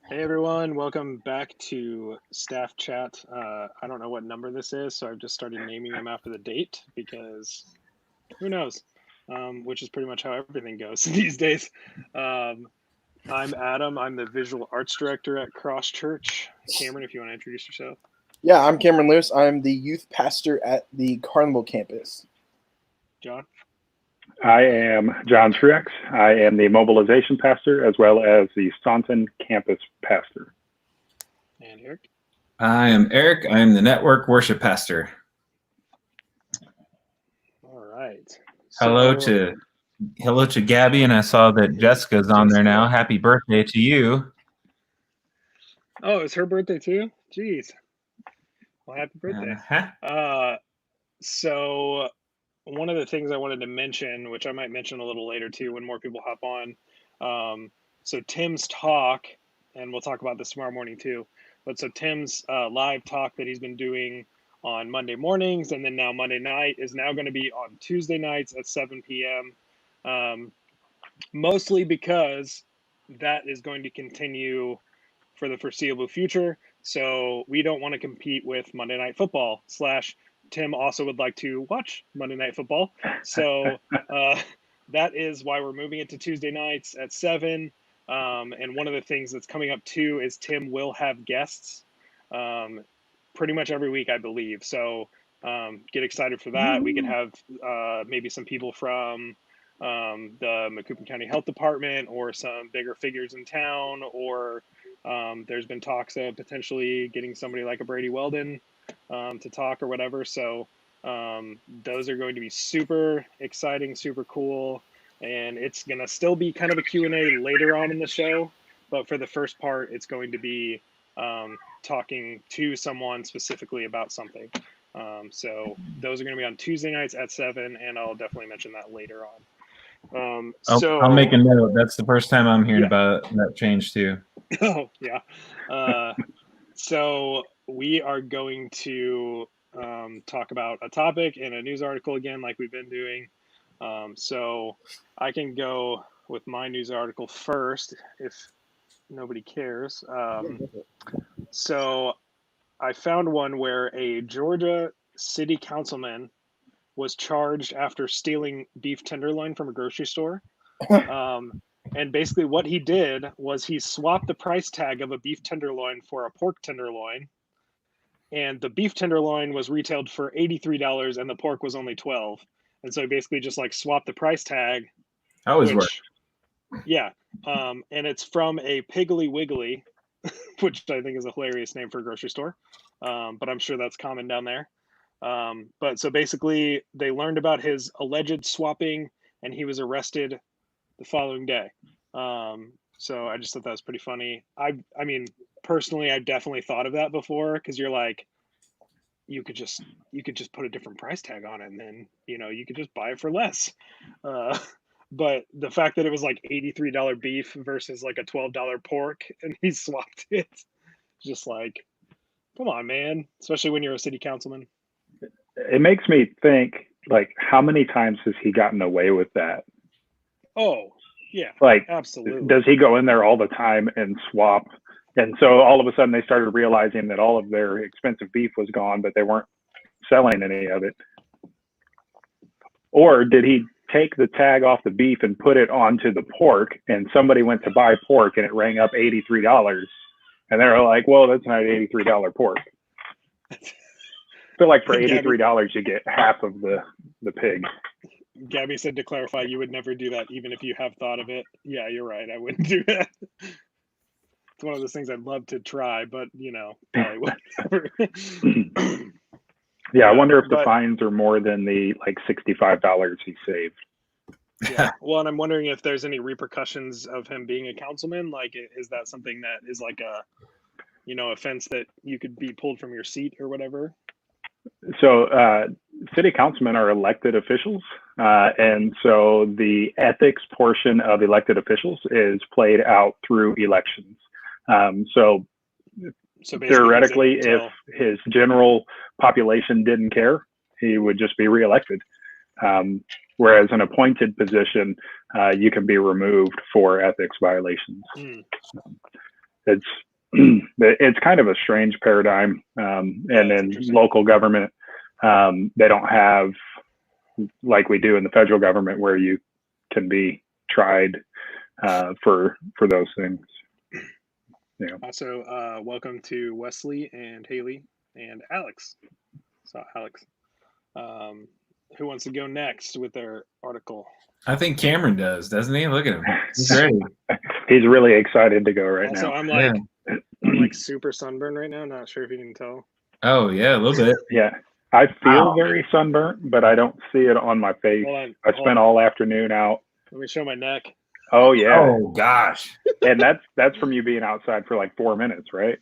Hey everyone, welcome back to Staff Chat. I don't know what number this is, so I've just started naming them after the date because who knows? Which is pretty much how everything goes these days. I'm Adam. I'm the visual arts director at Cross Church. Cameron, if you want to introduce yourself. Yeah, I'm Cameron Lewis. I'm the youth pastor at the Carnival campus. John? I am John Truex. I am the mobilization pastor as well as the Staunton campus pastor. And Eric? I am Eric. I am the network worship pastor. All right. Hello to Gabby, and I saw that Jessica's on there now. Happy birthday to you. Oh, it's her birthday too? Jeez. Well, happy birthday. So one of the things I wanted to mention, which I might mention a little later too when more people hop on. So Tim's talk, and we'll talk about this tomorrow morning too, but so Tim's live talk that he's been doing on Monday mornings and then now Monday night is now going to be on Tuesday nights at 7 p.m. Mostly because that is going to continue for the foreseeable future. So we don't want to compete with Monday Night Football / Tim also would like to watch Monday Night Football. So that is why we're moving it to Tuesday nights at 7. And one of the things that's coming up too is Tim will have guests pretty much every week, I believe. So get excited for that. We could have maybe some people from the Macoupin County Health Department or some bigger figures in town, or there's been talks of potentially getting somebody like a Brady Weldon to talk or whatever. So those are going to be super exciting, super cool. And it's going to still be kind of a Q&A later on in the show. But for the first part, it's going to be talking to someone specifically about something. So those are going to be on Tuesday nights at 7, and I'll definitely mention that later on. I'll make a note. That's the first time I'm hearing about that change too. Oh, yeah. So we are going to talk about a topic in a news article again, like we've been doing. So I can go with my news article first if nobody cares. So I found one where a Georgia city councilman was charged after stealing beef tenderloin from a grocery store. And basically what he did was he swapped the price tag of a beef tenderloin for a pork tenderloin. And the beef tenderloin was retailed for $83 and the pork was only $12. And so he basically just like swapped the price tag. Always work. Yeah. And it's from a Piggly Wiggly, which I think is a hilarious name for a grocery store. But I'm sure that's common down there. But so basically they learned about his alleged swapping and he was arrested the following day. So I just thought that was pretty funny. I mean, personally, I've definitely thought of that before because you're like, you could just put a different price tag on it and then, you could just buy it for less. But the fact that it was like $83 beef versus like a $12 pork and he swapped it, just like, come on, man, especially when you're a city councilman. It makes me think, like, how many times has he gotten away with that? Oh, yeah, like, absolutely. Does he go in there all the time and swap? And so all of a sudden they started realizing that all of their expensive beef was gone, but they weren't selling any of it. Or did he take the tag off the beef and put it onto the pork, and somebody went to buy pork and it rang up $83, and they were like, well, that's not $83 pork. I feel like for $83 you get half of the pig. Gabby said, to clarify, you would never do that even if you have thought of it. Yeah, you're right. I wouldn't do that. It's one of those things I'd love to try, but probably whatever. Yeah, I wonder if the fines are more than the like $65 he saved. Yeah. Well, and I'm wondering if there's any repercussions of him being a councilman. Like, is that something that is like a, offense that you could be pulled from your seat or whatever? So city councilmen are elected officials. And so the ethics portion of elected officials is played out through elections. So theoretically, if his general population didn't care, he would just be reelected. Whereas an appointed position, you can be removed for ethics violations. it's it's kind of a strange paradigm. And in local government, they don't have like we do in the federal government where you can be tried for those things. Yeah. Also, welcome to Wesley and Haley and Alex. So Alex, who wants to go next with their article? I think Cameron does, doesn't he? Look at him. He's ready. He's really excited to go right now. Also, I'm like super sunburned right now. Not sure if you can tell. Oh yeah, a little bit. Yeah. I feel very sunburnt, but I don't see it on my face. I spent all afternoon out. Let me show my neck. Oh yeah. Oh gosh. And that's from you being outside for like 4 minutes, right?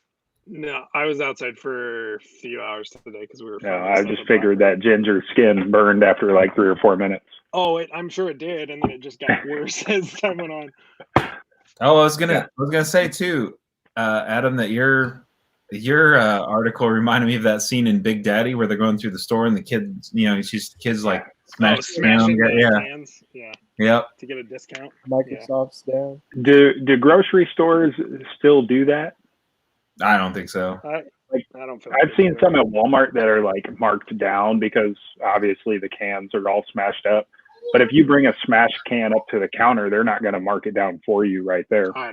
No, I was outside for a few hours today because we were. No, I just figured that ginger skin burned after like 3 or 4 minutes. Oh, I'm sure it did, and then it just got worse as time went on. Oh, I was gonna say too, Adam, that your article reminded me of that scene in Big Daddy where they're going through the store and the kids, kids like smashing cans. Yeah. Yep. To get a discount. Microsoft's down. Do grocery stores still do that? I don't think so. I don't feel. I've seen some at Walmart that are like marked down because obviously the cans are all smashed up. But if you bring a smashed can up to the counter, they're not going to mark it down for you right there. I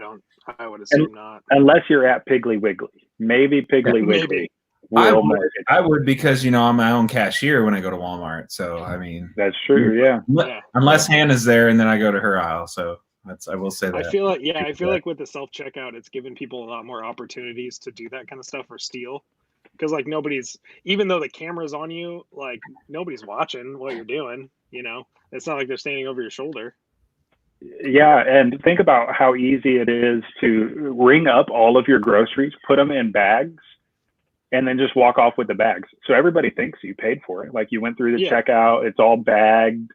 would assume not. Unless you're at Piggly Wiggly. Maybe Piggly Wiggly. I would because I'm my own cashier when I go to Walmart. So I mean, that's true. Yeah. Unless Hannah's there and then I go to her aisle. So I will say that. I feel like with the self checkout, it's given people a lot more opportunities to do that kind of stuff or steal. Because like even though the camera's on you, like nobody's watching what you're doing. It's not like they're standing over your shoulder. Yeah, and think about how easy it is to ring up all of your groceries, put them in bags, and then just walk off with the bags. So everybody thinks you paid for it. Like you went through the checkout, it's all bagged.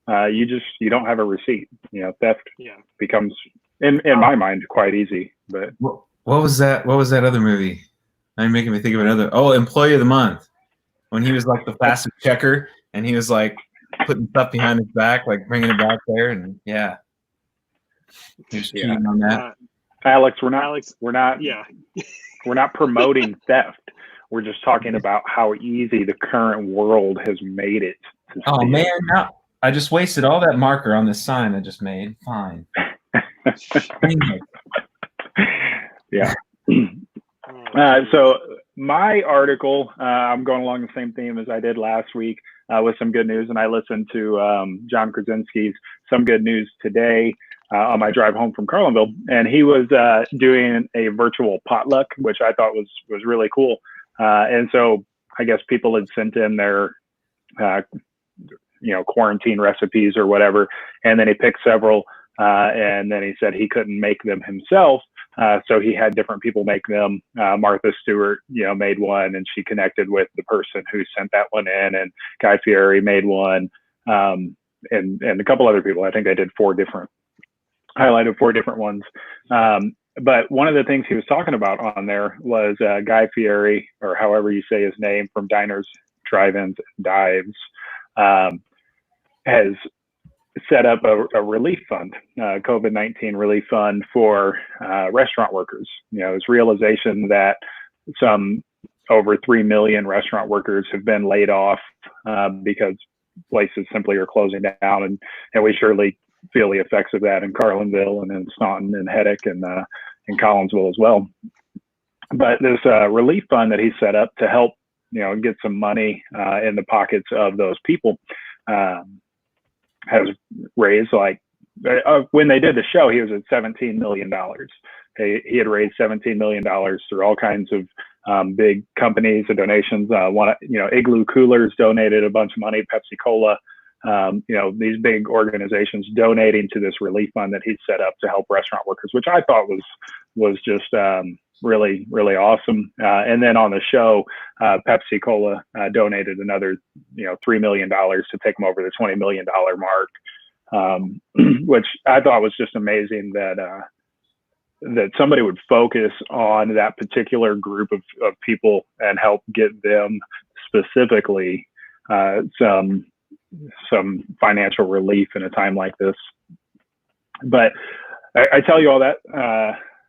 You don't have a receipt. Theft becomes, in my mind, quite easy. But what was that? What was that other movie? I'm making me think of another. Oh, Employee of the Month, when he was like the fastest checker, and he was like putting stuff behind his back, like bringing it back there, and He's cheating on that. Alex, we're not promoting theft. We're just talking about how easy the current world has made it. Oh man, no. I just wasted all that marker on this sign I just made. Fine. Yeah. So my article, I'm going along the same theme as I did last week with some good news, and I listened to John Krasinski's Some Good News Today on my drive home from Carlinville, and he was doing a virtual potluck, which I thought was really cool. And so I guess people had sent in their quarantine recipes or whatever, and then he picked several, and then he said he couldn't make them himself. So he had different people make them. Martha Stewart, made one, and she connected with the person who sent that one in, and Guy Fieri made one, and a couple other people. I think I did highlighted 4 different ones. But one of the things he was talking about on there was Guy Fieri, or however you say his name, from Diners, Drive-Ins, and Dives, has set up a relief fund, COVID-19 relief fund for restaurant workers. His realization that some over 3 million restaurant workers have been laid off because places simply are closing down, and we surely feel the effects of that in Carlinville and in Staunton and Heddick and in Collinsville as well. But this relief fund that he set up to help, get some money in the pockets of those people has raised, like, when they did the show, he was at $17 million. He had raised $17 million through all kinds of big companies and donations. Igloo Coolers donated a bunch of money, Pepsi Cola, these big organizations donating to this relief fund that he set up to help restaurant workers, which I thought was just really, really awesome. And then on the show, Pepsi Cola donated another, $3 million to take them over the $20 million mark, which I thought was just amazing that somebody would focus on that particular group of people and help get them specifically some financial relief in a time like this. But I tell you all that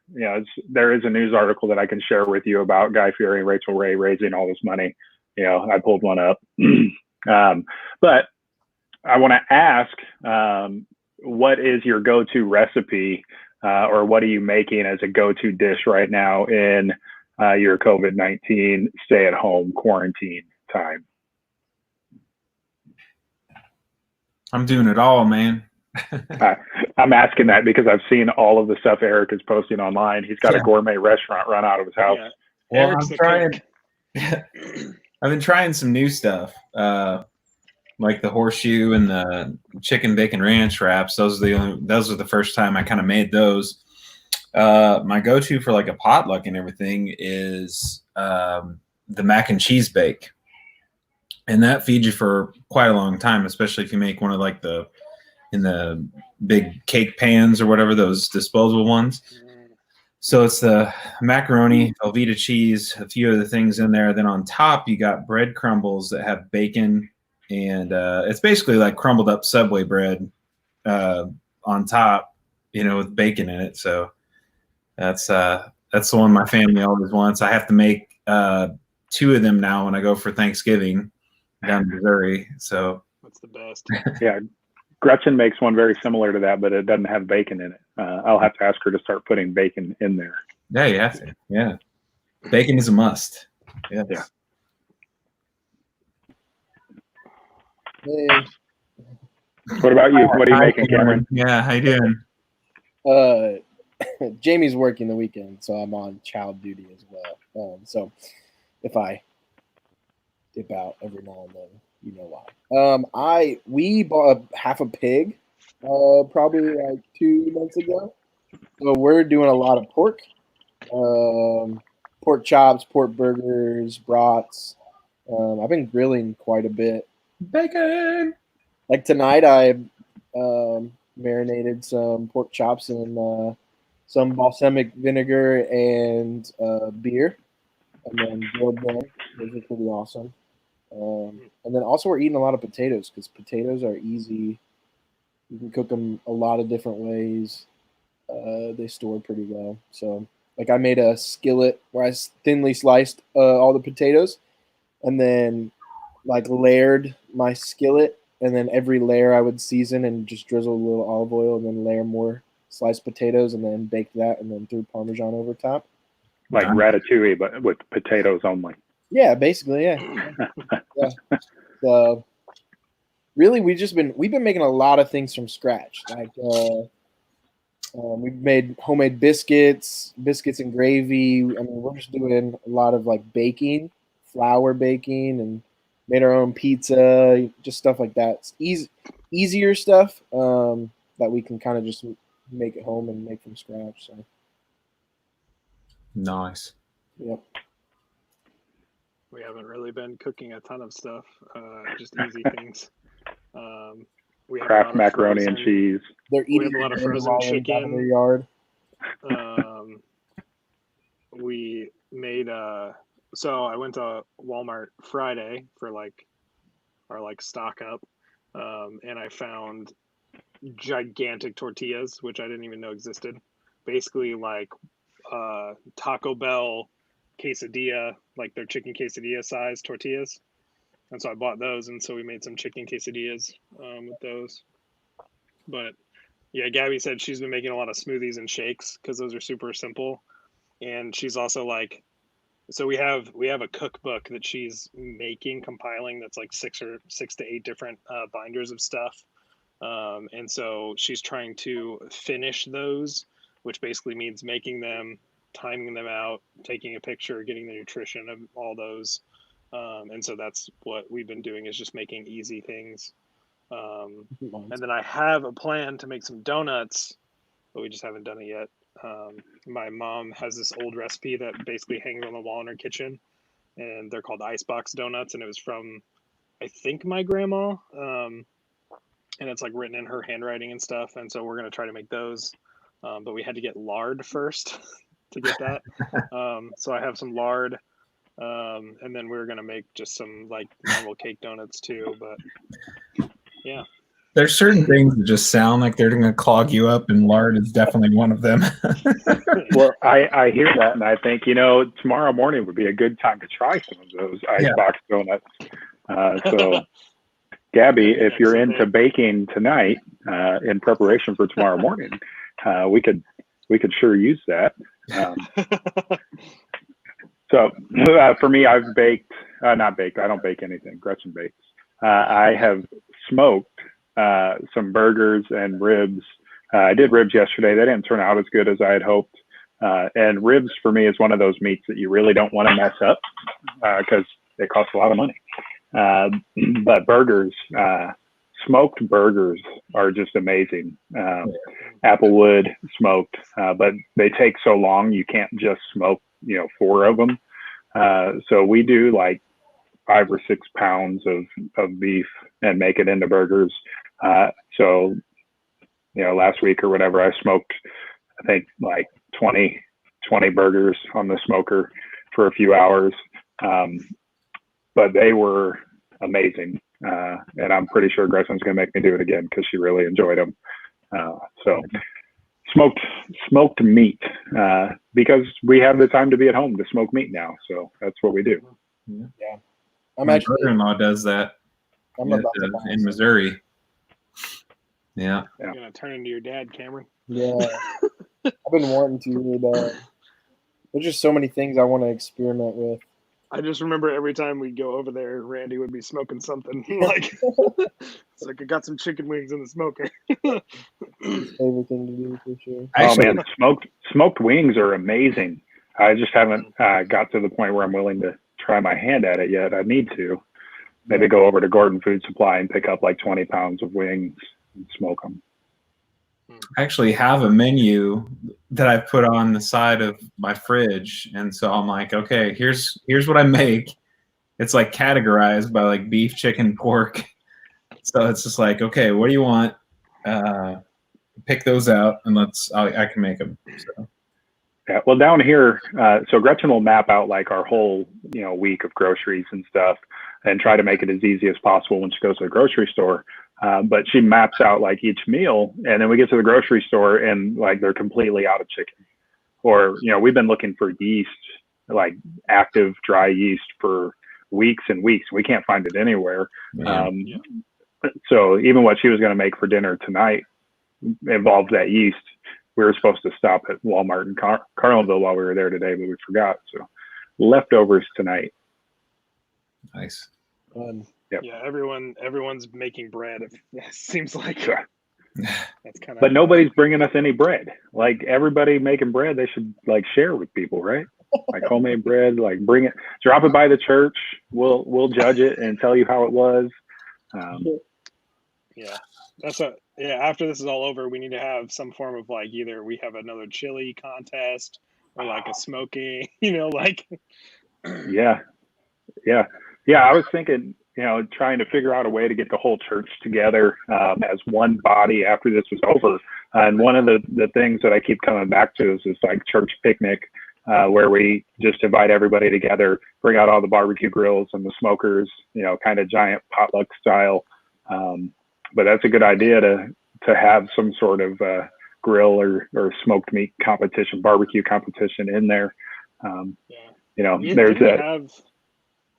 there is a news article that I can share with you about Guy Fieri and Rachel Ray raising all this money. I pulled one up. But I want to ask, what is your go-to recipe, or what are you making as a go-to dish right now in your COVID-19 stay-at-home quarantine time? I'm doing it all, man. I'm asking that because I've seen all of the stuff Eric is posting online. He's got a gourmet restaurant run out of his house. Yeah. Well, Eric's I'm the trying. cook. I've been trying some new stuff, like the horseshoe and the chicken bacon ranch wraps. Those are the first time I kind of made those. My go-to for like a potluck and everything is the mac and cheese bake, and that feeds you for quite a long time, especially if you make one of like in the big cake pans or whatever, those disposable ones. So it's the macaroni, Velveeta cheese, a few other things in there. Then on top, you got bread crumbles that have bacon, and it's basically like crumbled up Subway bread on top, with bacon in it. So that's the one my family always wants. I have to make 2 of them now when I go for Thanksgiving down in Missouri. So that's the best. Yeah. Gretchen makes one very similar to that, but it doesn't have bacon in it. I'll have to ask her to start putting bacon in there. Yeah, you have to. Yeah. Bacon is a must. Yes. Yeah. Hey. What about you? What are you making, Cameron? Yeah, how you doing? Jamie's working the weekend, so I'm on child duty as well. So if I dip out every now and then, you know why. We bought half a pig probably like 2 months ago. So we're doing a lot of pork. Pork chops, pork burgers, brats. I've been grilling quite a bit. Bacon! Like tonight I marinated some pork chops in some balsamic vinegar and beer, and then grilled them. Those are pretty awesome. And then also we're eating a lot of potatoes because potatoes are easy. You can cook them a lot of different ways. They store pretty well. So like I made a skillet where I thinly sliced all the potatoes and then like layered my skillet, and then every layer I would season and just drizzle a little olive oil and then layer more sliced potatoes and then bake that and then threw Parmesan over top. Like ratatouille, but with potatoes only. Yeah, basically, yeah. Yeah. So really, we've been making a lot of things from scratch. Like we've made homemade biscuits and gravy. I mean, we're just doing a lot of like baking, flour baking, and made our own pizza, just stuff like that. It's easier stuff that we can kind of just make at home and make from scratch. So nice. Yep. We haven't really been cooking a ton of stuff, just easy things. We have Kraft macaroni and cheese. They're eating we have a lot of frozen chicken in their yard. We made so I went to Walmart Friday for our stock up, and I found gigantic tortillas, which I didn't even know existed. Basically like Taco Bell quesadilla, like their chicken quesadilla size tortillas. And so I bought those, and so we made some chicken quesadillas with those. But yeah, Gabby said she's been making a lot of smoothies and shakes because those are super simple. And she's also like, so we have a cookbook that she's compiling that's like 6 to 8 different binders of stuff. And so she's trying to finish those, which basically means making them, timing them out, taking a picture, getting the nutrition of all those. And so that's what we've been doing, is just making easy things. And then I have a plan to make some donuts, but we just haven't done it yet. My mom has this old recipe that basically hangs on the wall in her kitchen, and they're called Icebox Donuts, and it was from, I think, my grandma. And it's like written in her handwriting and stuff. And so we're going to try to make those. But we had to get lard first to get that. So I have some lard. And then we're going to make just some like normal cake donuts too. But yeah. There's certain things that just sound like they're going to clog you up, and lard is definitely one of them. Well, I hear that, and I think, tomorrow morning would be a good time to try some of those Icebox Donuts. So, Gabby, if you're into baking tonight in preparation for tomorrow morning, we could sure use that. So for me, I've baked, not baked, I don't bake anything. Gretchen bakes. I have smoked some burgers and ribs. I did ribs yesterday. They didn't turn out as good as I had hoped. And ribs for me is one of those meats that you really don't want to mess up because it costs a lot of money. But burgers, smoked burgers are just amazing. Applewood smoked, but they take so long, you can't just smoke, 4 of them. So we do like 5 or 6 pounds of beef and make it into burgers. So, last week or whatever, I smoked, I think like 20 burgers on the smoker for a few hours. But they were amazing. And I'm pretty sure Gretchen's going to make me do it again because she really enjoyed them. So smoked meat, because we have the time to be at home to smoke meat now. So that's what we do. Yeah. My brother-in-law does that in Missouri. Yeah. You're going to turn into your dad, Cameron. Yeah. I've been wanting to. There's just so many things I want to experiment with. I just remember every time we'd go over there, Randy would be smoking something. Like, it's like I got some chicken wings in the smoker. Favorite thing to do for sure. Actually, man, smoked wings are amazing. I just haven't got to the point where I'm willing to try my hand at it yet. I need to. Maybe go over to Gordon Food Supply and pick up like 20 pounds of wings and smoke them. I actually have a menu that I put on the side of my fridge, and so I'm like, okay, here's what I make. It's like categorized by like beef, chicken, pork. So it's just like, okay, what do you want? Pick those out, and I can make them. So. Yeah, well, down here, so Gretchen will map out like our whole week of groceries and stuff, and try to make it as easy as possible when she goes to the grocery store. But she maps out like each meal, and then we get to the grocery store and like they're completely out of chicken. Or, we've been looking for yeast, like active dry yeast for weeks and weeks. We can't find it anywhere. So even what she was going to make for dinner tonight involved that yeast. We were supposed to stop at Walmart in Carlinville while we were there today, but we forgot. So leftovers tonight. Nice. Yep. Yeah, everyone's making bread. It seems like that's kind of. But nobody's bringing us any bread. Like everybody making bread, they should like share with people, right? Like homemade bread, like bring it, drop it by the church. We'll judge it and tell you how it was. After this is all over, we need to have some form of like either we have another chili contest or like a smoking, like. Yeah. I was thinking, trying to figure out a way to get the whole church together as one body after this was over. And one of the things that I keep coming back to is this like church picnic where we just invite everybody together, bring out all the barbecue grills and the smokers, kind of giant potluck style. But that's a good idea to have some sort of grill or smoked meat competition, barbecue competition in there. There's that.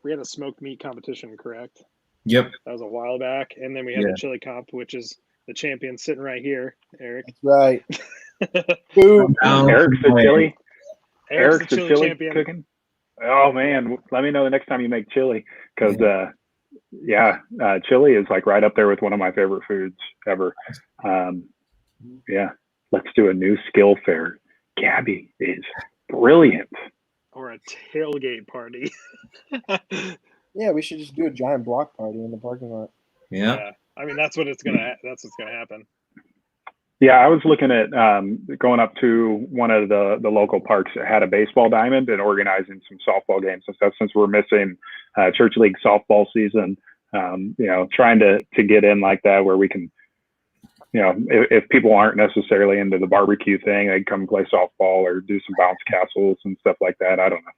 We had a smoked meat competition, correct? Yep. That was a while back. And then we had the chili comp, which is the champion sitting right here, Eric. That's right. Eric's the chili. Eric's the chili champion. Cooking. Oh, man. Let me know the next time you make chili. Because, chili is like right up there with one of my favorite foods ever. Let's do a new skill fair. Gabby is brilliant. Or a tailgate party. Yeah, we should just do a giant block party in the parking lot. Yeah. I mean, that's what's gonna happen. Yeah, I was looking at going up to one of the local parks that had a baseball diamond and organizing some softball games and stuff since we're missing church league softball season. Trying to get in like that where we can, if people aren't necessarily into the barbecue thing, they come play softball or do some bounce castles and stuff like that. I don't know.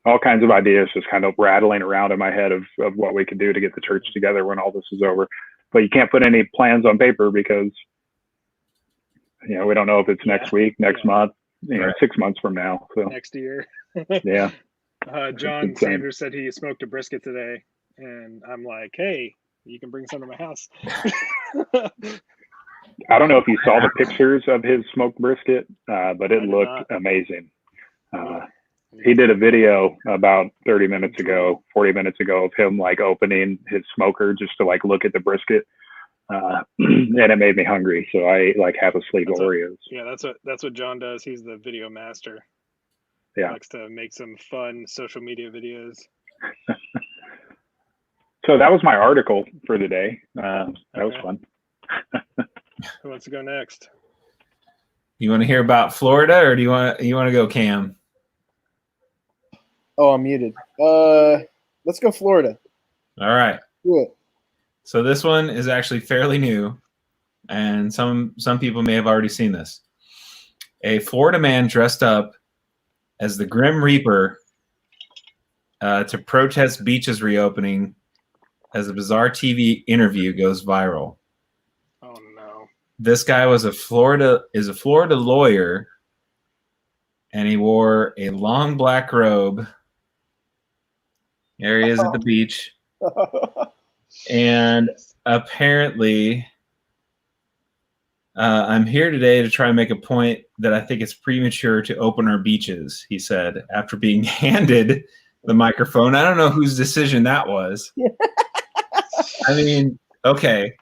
All kinds of ideas just kind of rattling around in my head of what we could do to get the church together when all this is over. but you can't put any plans on paper because we don't know if it's next week, next month, 6 months from now. So next year. yeah. John Sanders said he smoked a brisket today, and I'm like, hey, you can bring some to my house. I don't know if you saw the pictures of his smoked brisket, but it looked amazing. He did a video about 30 minutes ago, 40 minutes ago of him like opening his smoker just to like look at the brisket. And it made me hungry. So I like have a sleeve of Oreos. That's what John does. He's the video master. Yeah. He likes to make some fun social media videos. So that was my article for the day. That was fun. Who wants to go next? You want to hear about Florida, or do you want to go, Cam? Oh, I'm muted. Let's go Florida. All right. Do it. So this one is actually fairly new, and some people may have already seen this. A Florida man dressed up as the Grim Reaper to protest beaches reopening as a bizarre TV interview goes viral. Oh no. This guy is a Florida lawyer, and he wore a long black robe. There he is at the beach. And apparently, I'm here today to try and make a point that I think it's premature to open our beaches, he said, after being handed the microphone. I don't know whose decision that was. I mean, okay.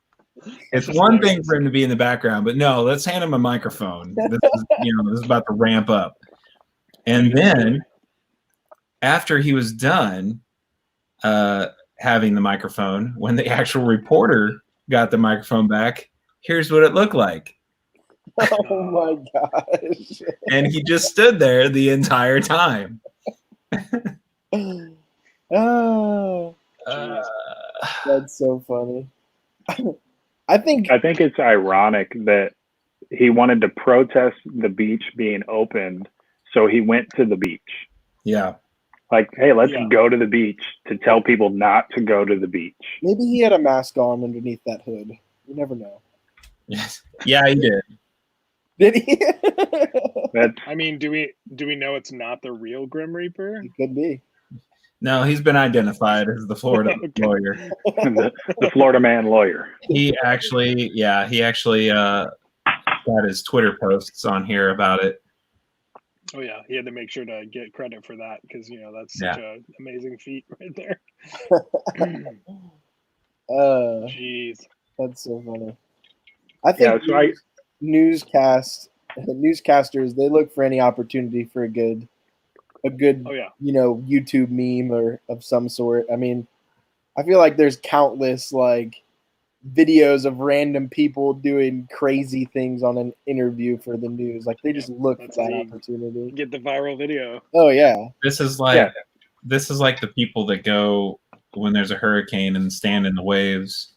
It's one thing for him to be in the background, but no, let's hand him a microphone. This is about to ramp up. And then after he was done having the microphone, when the actual reporter got the microphone back, here's what it looked like. Oh my gosh. And he just stood there the entire time. Oh, that's so funny. I think it's ironic that he wanted to protest the beach being opened, so he went to the beach. Yeah. Like, hey, let's go to the beach to tell people not to go to the beach. Maybe he had a mask on underneath that hood. You never know. Yes. Yeah, he did. Did he? I mean, do we know it's not the real Grim Reaper? It could be. No, he's been identified as the Florida lawyer. the Florida man lawyer. He actually got his Twitter posts on here about it. Oh yeah, he had to make sure to get credit for that because that's such an amazing feat right there. Jeez, that's so funny. I think newscasters, they look for any opportunity for a good YouTube meme or of some sort. I mean, I feel like there's countless like videos of random people doing crazy things on an interview for the news. Like they just look for that opportunity. Get the viral video. Oh yeah. This is like the people that go when there's a hurricane and stand in the waves,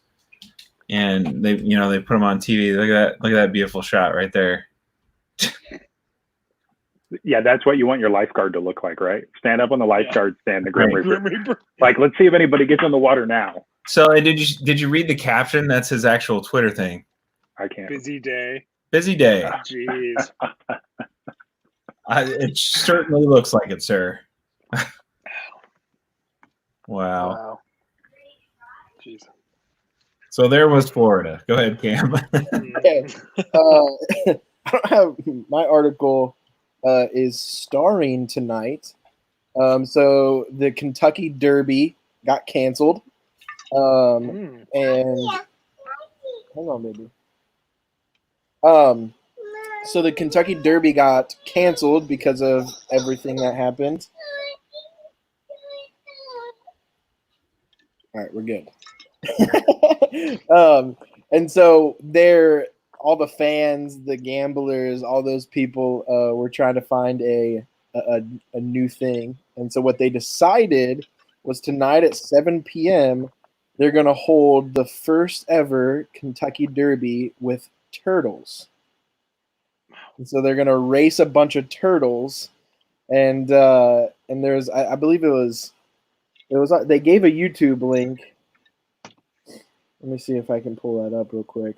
and they put them on TV. Look at that beautiful shot right there. Yeah, that's what you want your lifeguard to look like, right? Stand up on the lifeguard stand, the Grim Reaper. Like, let's see if anybody gets in the water now. So, did you read the caption? That's his actual Twitter thing. I can't. Busy day. Busy day. Jeez. It certainly looks like it, sir. Wow. Jeez. So there was Florida. Go ahead, Cam. Okay. I don't have my article. Is starring tonight. So the Kentucky Derby got canceled. And hang on, baby. So the Kentucky Derby got canceled because of everything that happened. All right, we're good. And so all the fans, the gamblers, all those people were trying to find a new thing. And so what they decided was tonight at 7 p.m., they're going to hold the first ever Kentucky Derby with turtles. And so they're going to race a bunch of turtles. And there's, I believe it was, they gave a YouTube link. Let me see if I can pull that up real quick.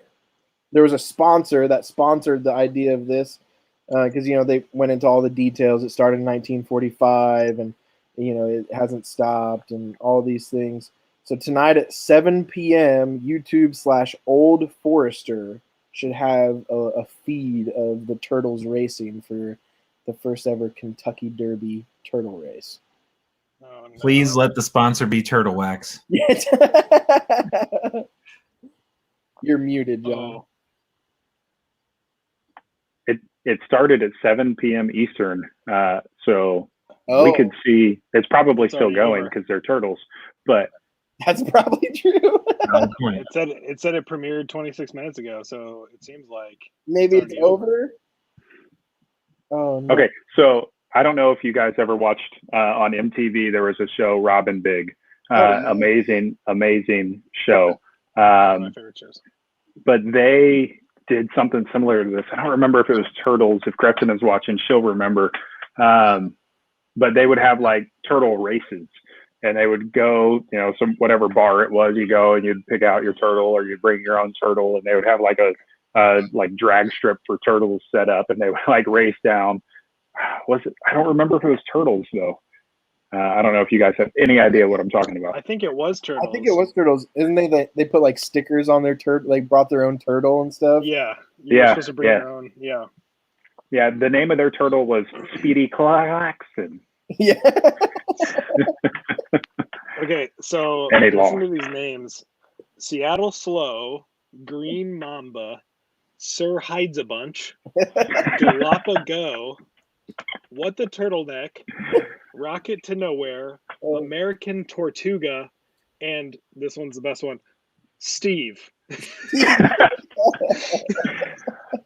There was a sponsor that sponsored the idea of this because they went into all the details. It started in 1945, and it hasn't stopped, and all these things. So tonight at 7 p.m., YouTube/Old Forester should have a feed of the turtles racing for the first ever Kentucky Derby turtle race. Oh, no. Please let the sponsor be Turtle Wax. You're muted, John. Oh. It started at 7 p.m. Eastern, so we could see it's probably It's still already going over. because they're turtles. But That's probably true. It said it premiered 26 minutes ago, so it seems like Maybe it's already over. Oh no. okay, so I don't know if you guys ever watched on MTV. There was a show, Robin Big, yeah. amazing show. one of my favorite shows. But they did something similar to this. I don't remember if it was turtles. If Gretchen is watching, she'll remember. But they would have like turtle races, and they would go, some whatever bar it was, you go and you'd pick out your turtle, or you'd bring your own turtle, and they would have like a like drag strip for turtles set up, and they would like race down. Was it? I don't remember if it was turtles though. I don't know if you guys have any idea what I'm talking about. I think it was turtles. I think it was turtles. Isn't they put like stickers on their turtle? Like brought their own turtle and stuff. Yeah. You're supposed to bring your own. Yeah. Yeah, the name of their turtle was Speedy Klaxon. Yeah. Okay, so And he listen lost. to these names: Seattle Slow, Green Mamba, Sir Hides a Bunch, Galapagos, What the Turtleneck, Rocket to Nowhere, American Tortuga, and this one's the best one, Steve.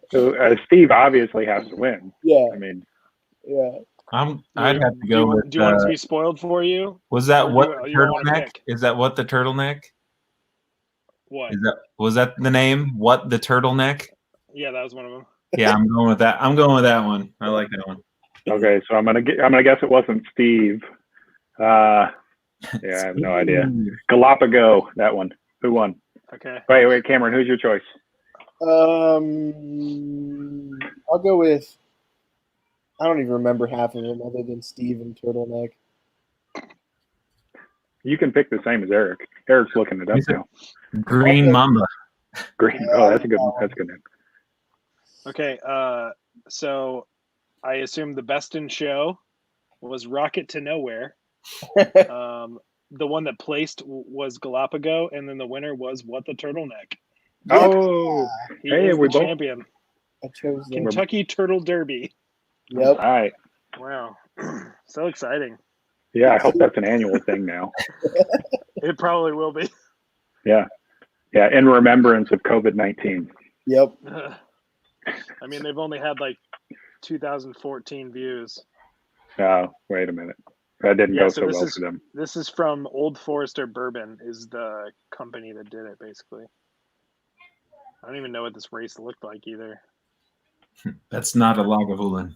So Steve obviously has to win. Yeah. I mean, yeah. I'd have to go with. Do you want it to be spoiled for you? Was that Or what do the you wanna turtleneck? pick? Is that what the turtleneck? What? Was that the name? What the turtleneck? Yeah, that was one of them. Yeah, I'm going with that. I'm going with that one. I like that one. okay, so I'm gonna guess it wasn't Steve. Yeah, I have no idea. Galapagos, that one. Who won? Okay. Wait, Cameron, who's your choice? I'll go with. I don't even remember half of them other than Steve and Turtleneck. You can pick the same as Eric. Eric's looking it up now. Green Mamba. Green. Oh, that's a good. That's a good name. Okay. So I assume the best in show was Rocket to Nowhere. The one that placed was Galapagos, and then the winner was What the Turtleneck. Oh, He hey, is we the both. champion. I chose them. Kentucky Turtle Derby. All Yep. right. Wow. So exciting. Yeah, I hope that's an annual thing now. It probably will be. Yeah. Yeah, in remembrance of COVID-19. Yep. I mean, they've only had like 2014 views. Oh, wait a minute. That didn't go so this well is for them. this is from Old Forester Bourbon, is the company that did it. Basically, I don't even know what this race looked like either. That's not a Lagavulin.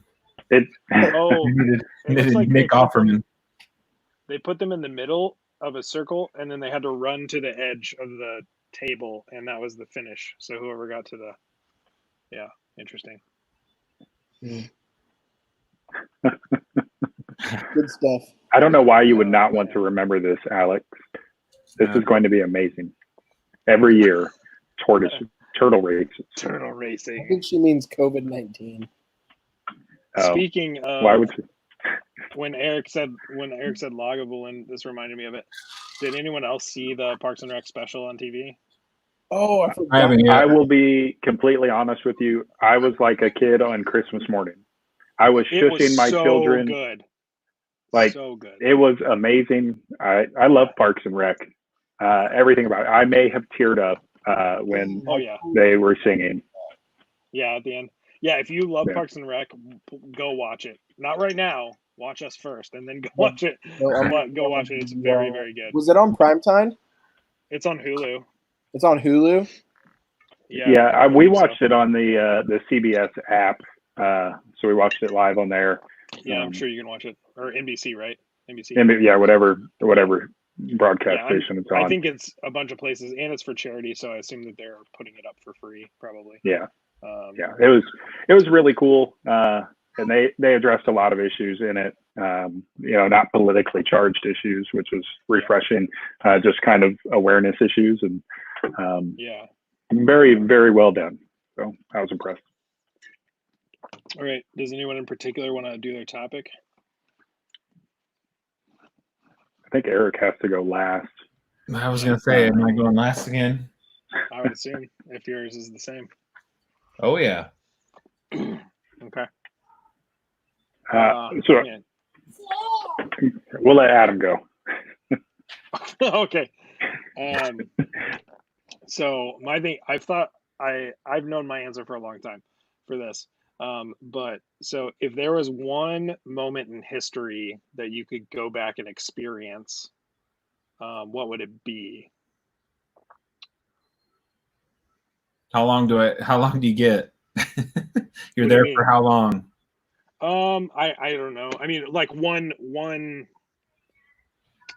Oh, it looks like Nick Offerman. They put them in the middle of a circle, and then they had to run to the edge of the table, and that was the finish. So whoever got to the, yeah, interesting. Good stuff. I don't know why you would not want to remember this, Alex. This is going to be amazing. Every year, turtle races. Turtle I racing. think she means COVID-19. Speaking of, why would you? when Eric said Lagavulin, this reminded me of it. Did anyone else see the Parks and Rec special on TV? Oh, I forgot. I haven't yet. I will be completely honest with you. I was like a kid on Christmas morning. I was shushing my children. Good. Like, so good. It was amazing. I love Parks and Rec. Everything about it. I may have teared up when they were singing. Yeah, at the end. Yeah, if you love Yeah. Parks and Rec, go watch it. Not right now. Watch us first, and then go watch it. No, But go watch it. It's very, very good. Was it on primetime? It's on Hulu. It's on Hulu? Yeah, we watched it on the CBS app. So we watched it live on there. Yeah, I'm sure you can watch it. Or NBC, right? NBC. Yeah, whatever broadcast Yeah, station it's I on. think it's a bunch of places, and it's for charity, so I assume that they're putting it up for free, probably. Yeah, Um, yeah, it was really cool, and they addressed a lot of issues in it. Not politically charged issues, which was refreshing. Just kind of awareness issues, and yeah. very, very well done. So I was impressed. All right. Does anyone in particular want to do their topic? I think Eric has to go last. I was going to say, am I going last again? I would assume if yours is the same. Oh, yeah. Okay. So man. we'll let Adam go. Okay. So my thing, I've known my answer for a long time for this. But so if there was one moment in history that you could go back and experience, what would it be? How long do you get? You're What do there you for mean? how long? I don't know. I mean, like one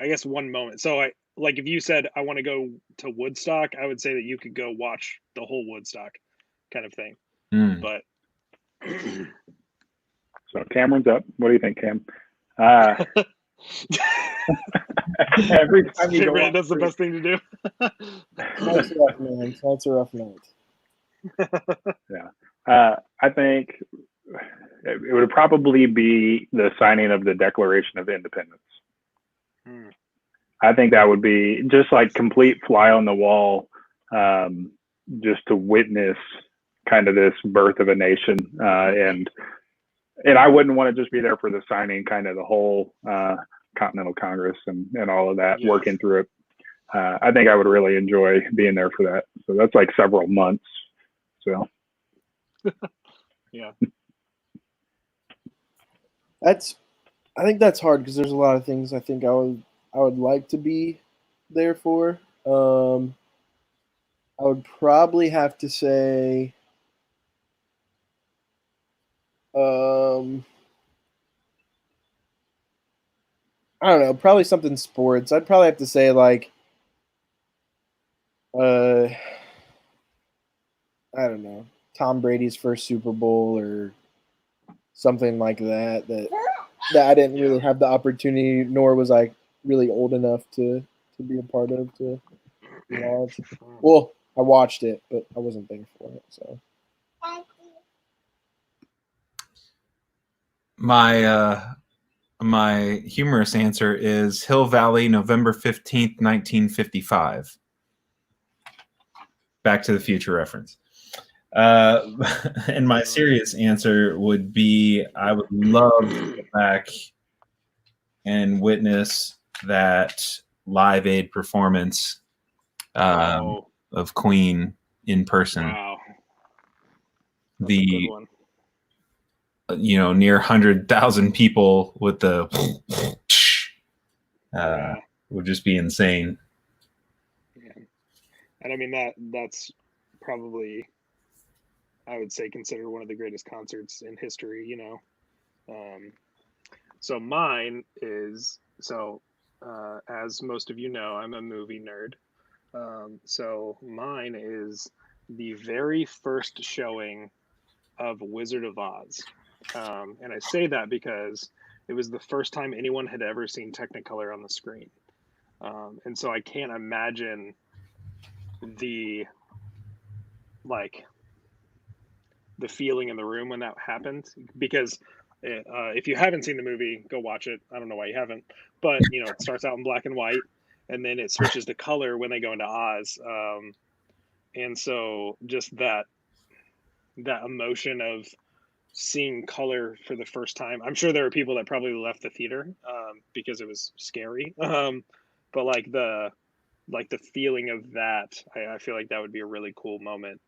I guess one moment. So like if you said I want to go to Woodstock, I would say that you could go watch the whole Woodstock kind of thing. But So Cameron's up. What do you think, Cam? Every time you go that's the best thing to do. That's rough, man. That's a rough night. Yeah. I think it would probably be the signing of the Declaration of Independence. I think that would be just like complete fly on the wall, just to witness kind of this birth of a nation. And I wouldn't want to just be there for the signing, kind of the whole Continental Congress and all of that, working through it. I think I would really enjoy being there for that. So that's like several months. So yeah. I think that's hard because there's a lot of things I think I would like to be there for. I would probably have to say I don't know, probably something sports. I'd probably have to say like I don't know, Tom Brady's first Super Bowl or something like that I didn't really have the opportunity, nor was I really old enough to be a part of, to watch. Well, I watched it, but I wasn't there for it. So my humorous answer is Hill Valley, November 15th, 1955. Back to the Future reference. And my serious answer would be I would love to get back and witness that Live Aid performance of Queen in person. Wow. That's the a good one. Near 100,000 people with the would just be insane. Yeah. And I mean that's probably, I would say, considered one of the greatest concerts in history, So mine is, as most of you know, I'm a movie nerd. So mine is the very first showing of Wizard of Oz. And I say that because it was the first time anyone had ever seen Technicolor on the screen. And so I can't imagine the feeling in the room when that happened, because if you haven't seen the movie, go watch it. I don't know why you haven't, but it starts out in black and white and then it switches to color when they go into Oz. And so just that emotion of seeing color for the first time. I'm sure there are people that probably left the theater because it was scary. But like the feeling of that, I feel like that would be a really cool moment.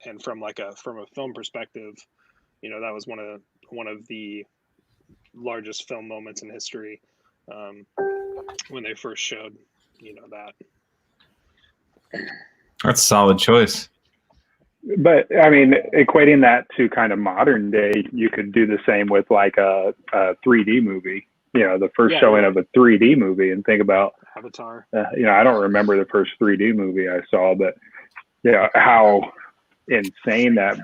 And from a film perspective, that was one of the largest film moments in history, when they first showed, that. That's a solid choice. But I mean, equating that to kind of modern day, you could do the same with like a 3D movie. The first showing of a 3D movie, and think about Avatar. I don't remember the first 3D movie I saw, but how insane that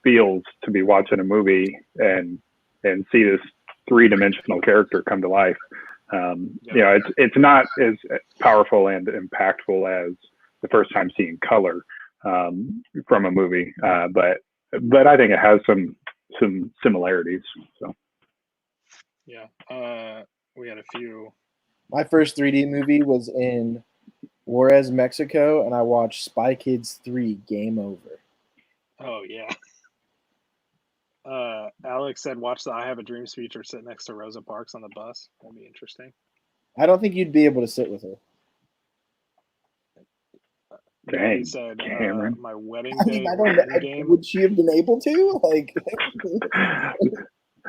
feels to be watching a movie and see this 3-dimensional character come to life. It's not as powerful and impactful as the first time seeing color from a movie, but I think it has some similarities. So we had a few. My first 3D movie was in Juarez, Mexico, and I watched Spy Kids 3 Game Over. Oh, yeah. Alex said, watch the I Have a Dream speech or sit next to Rosa Parks on the bus. That'd be interesting. I don't think you'd be able to sit with her. Dang, He said, Cameron. my wedding I day mean, I don't know. game. Would she have been able to? Like,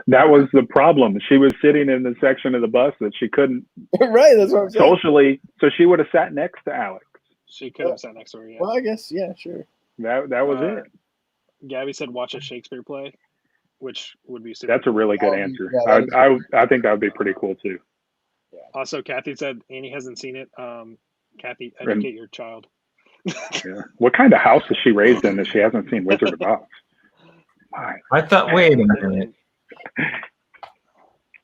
that was the problem. She was sitting in the section of the bus that she couldn't right, that's what I'm saying. socially, so she would have sat next to Alex. She could have sat next to her, yeah. Well, I guess, yeah, sure. That was it. Gabby said, watch a Shakespeare play, which would be super. That's a really good answer. Yeah, I think that would be pretty cool too. Yeah. Also, Kathy said Annie hasn't seen it. Kathy, educate your child. Yeah. What kind of house is she raised in that she hasn't seen Wizard of Oz? I thought, wait a minute.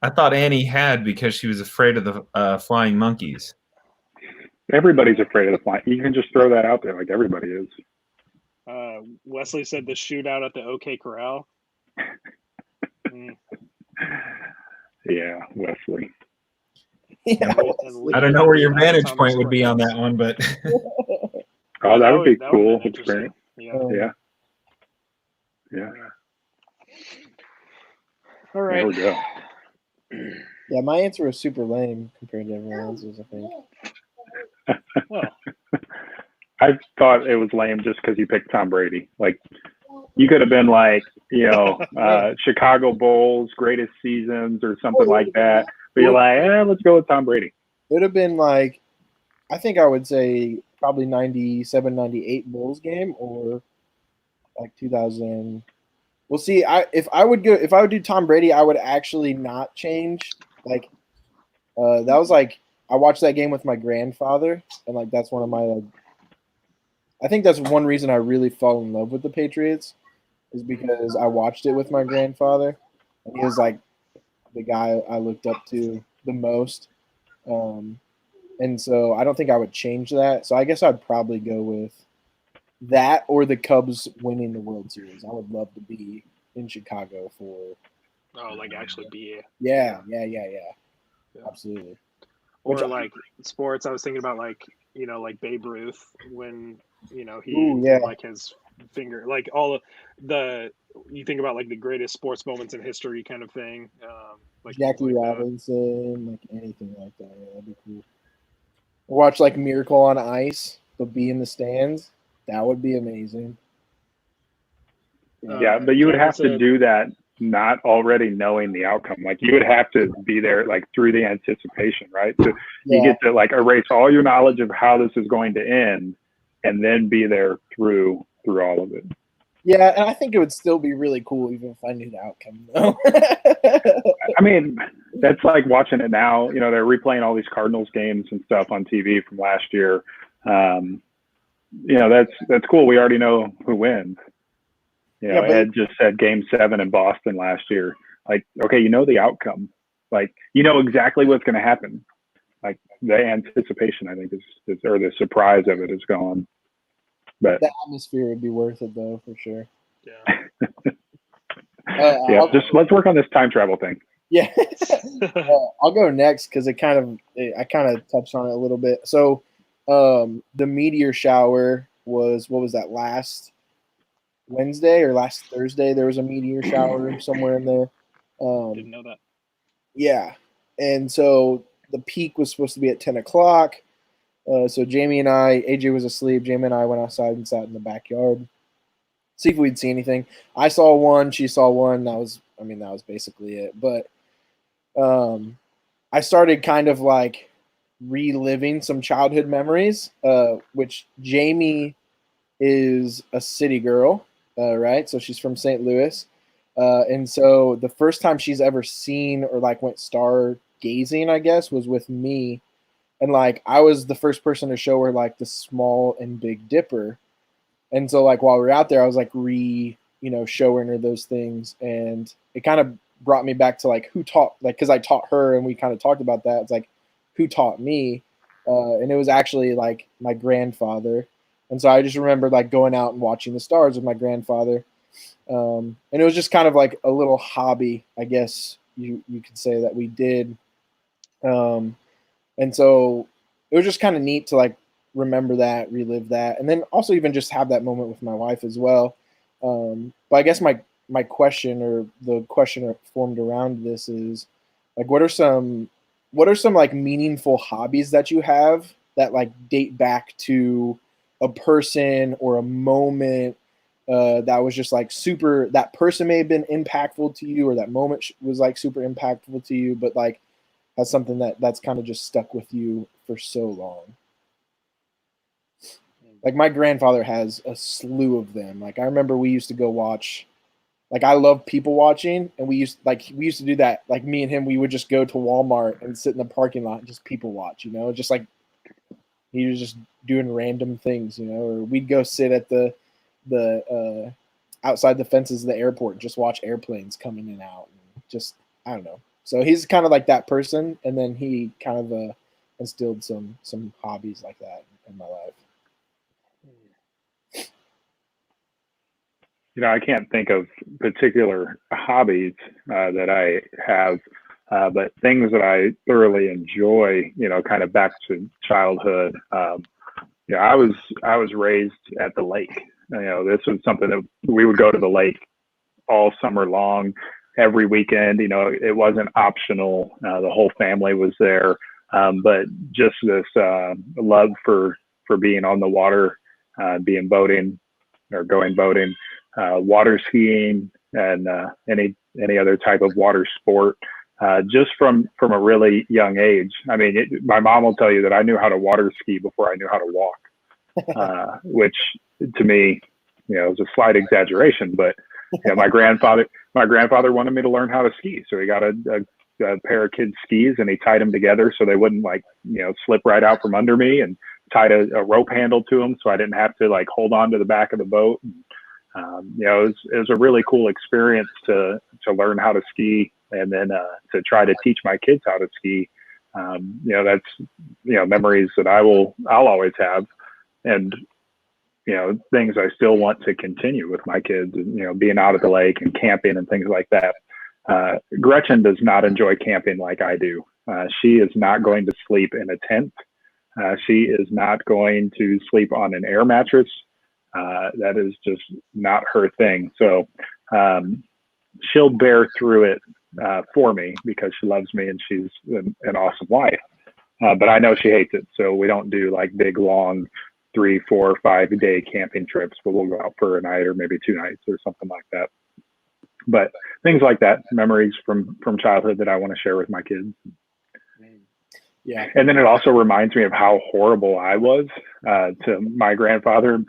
I thought Annie had because she was afraid of the flying monkeys. Everybody's afraid of the flying. You can just throw that out there like everybody is. Wesley said the shootout at the OK Corral. Yeah, Wesley. Yeah. I don't know where your vantage point would be on that one, but oh, that would be cool. Experience. Yeah. All right. There we go. Yeah, my answer was super lame compared to everyone else's, I think. Well, I thought it was lame just because you picked Tom Brady. Like, you could have been like, Chicago Bulls greatest seasons or something like that. But you're like, let's go with Tom Brady. It would have been like, I think I would say probably 97, 98 Bulls game or like 2000. We'll see. If I would do Tom Brady, I would actually not change. Like, that was like, I watched that game with my grandfather, and like that's one of my I think that's one reason I really fell in love with the Patriots is because I watched it with my grandfather, and he was like the guy I looked up to the most. And so I don't think I would change that. So I guess I'd probably go with that or the Cubs winning the World Series. I would love to be in Chicago for. Oh, like actually be. Yeah. Absolutely. Or like sports, I was thinking about like Babe Ruth when he like his finger, like all of you think about like the greatest sports moments in history kind of thing. Like Jackie Robinson, like anything like that. Yeah, that'd be cool. Watch like Miracle on Ice, but be in the stands. That would be amazing. Yeah, but you would have to do that not already knowing the outcome. Like you would have to be there like through the anticipation, right? So you get to like erase all your knowledge of how this is going to end and then be there through all of it. Yeah, and I think it would still be really cool even if I knew the outcome though. I mean, that's like watching it now. They're replaying all these Cardinals games and stuff on TV from last year. That's cool. We already know who wins. Ed just said Game 7 in Boston last year. Like, okay, the outcome. Like, exactly what's going to happen. Like, the anticipation, I think, is or the surprise of it is gone. But the atmosphere would be worth it, though, for sure. Yeah. Let's work on this time travel thing. Yeah. I'll go next because I kind of touched on it a little bit. So, the meteor shower was, what was that, last Wednesday or last Thursday? There was a meteor shower somewhere in there. Didn't know that. Yeah. And so the peak was supposed to be at 10 o'clock. So Jamie and I, AJ was asleep. Jamie and I went outside and sat in the backyard, see if we'd see anything. I saw one. She saw one. That was basically it. But I started kind of like reliving some childhood memories, which Jamie is a city girl, right? So she's from St. Louis. And so the first time she's ever seen or like went stargazing, I guess, was with me and like I was the first person to show her like the Small and Big Dipper, and so like while we were out there, I was like showing her those things, and it kind of brought me back to like who taught, like because I taught her and we kind of talked about that. It's like who taught me, and it was actually like my grandfather, and so I just remember like going out and watching the stars with my grandfather, and it was just kind of like a little hobby, I guess you could say that we did, and so it was just kind of neat to like remember that, relive that, and then also even just have that moment with my wife as well. But I guess my question, or the question formed around this, is like what are some like meaningful hobbies that you have that like date back to a person or a moment that was just like super, that person may have been impactful to you, or that moment was like super impactful to you, but like has something that's kind of just stuck with you for so long. Like my grandfather has a slew of them. Like I remember we used to go watch, like I love people watching, and we used to do that. Like me and him, we would just go to Walmart and sit in the parking lot and just people watch, just like he was just doing random things, or we'd go sit at the outside the fences of the airport and just watch airplanes coming in and out, and just, I don't know. So he's kind of like that person, and then he kind of instilled some hobbies like that in my life. I can't think of particular hobbies that I have, but things that I thoroughly enjoy, kind of back to childhood. I was raised at the lake. This was something that we would go to the lake all summer long, every weekend. It wasn't optional. The whole family was there, but just this love for being on the water, being boating or going boating, water skiing, and any other type of water sport. Just from a really young age. I mean, my mom will tell you that I knew how to water ski before I knew how to walk, which to me, is a slight exaggeration. But my grandfather wanted me to learn how to ski, so he got a pair of kids' skis, and he tied them together so they wouldn't slip right out from under me, and tied a rope handle to them so I didn't have to like hold on to the back of the boat. It was a really cool experience to learn how to ski, and then to try to teach my kids how to ski. That's memories that I'll always have, and things I still want to continue with my kids. Being out at the lake and camping and things like that. Gretchen does not enjoy camping like I do. She is not going to sleep in a tent. She is not going to sleep on an air mattress. That is just not her thing. So she'll bear through it for me because she loves me and she's an awesome wife. But I know she hates it. So we don't do like big, long 3, 4, 5 day camping trips, but we'll go out for a night or maybe 2 nights or something like that. But things like that, memories from childhood that I want to share with my kids. Yeah. And then it also reminds me of how horrible I was to my grandfather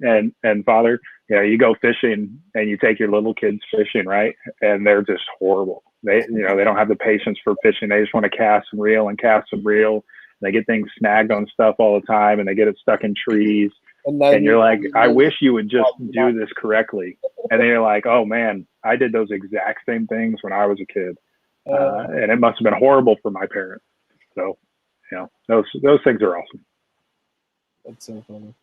and father. You go fishing and you take your little kids fishing, right? And they're just horrible. They don't have the patience for fishing. They just want to cast and reel and cast and reel. They get things snagged on stuff all the time, and they get it stuck in trees. And you're like, I wish you would just do this correctly. And then you're like, oh man, I did those exact same things when I was a kid. And it must have been horrible for my parents. So, those things are awesome. That's so funny.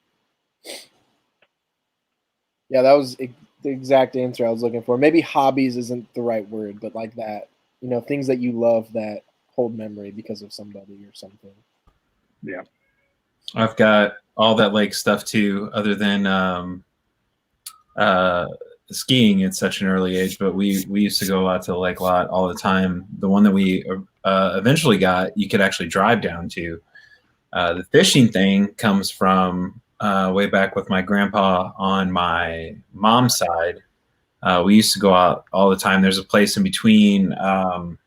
Yeah, that was the exact answer I was looking for. Maybe hobbies isn't the right word, but like that, things that you love that hold memory because of somebody or something. Yeah. I've got all that lake stuff too, other than skiing at such an early age, but we used to go out to the lake a lot all the time. The one that we eventually got, you could actually drive down to. The fishing thing comes from way back with my grandpa on my mom's side. We used to go out all the time. There's a place in between, what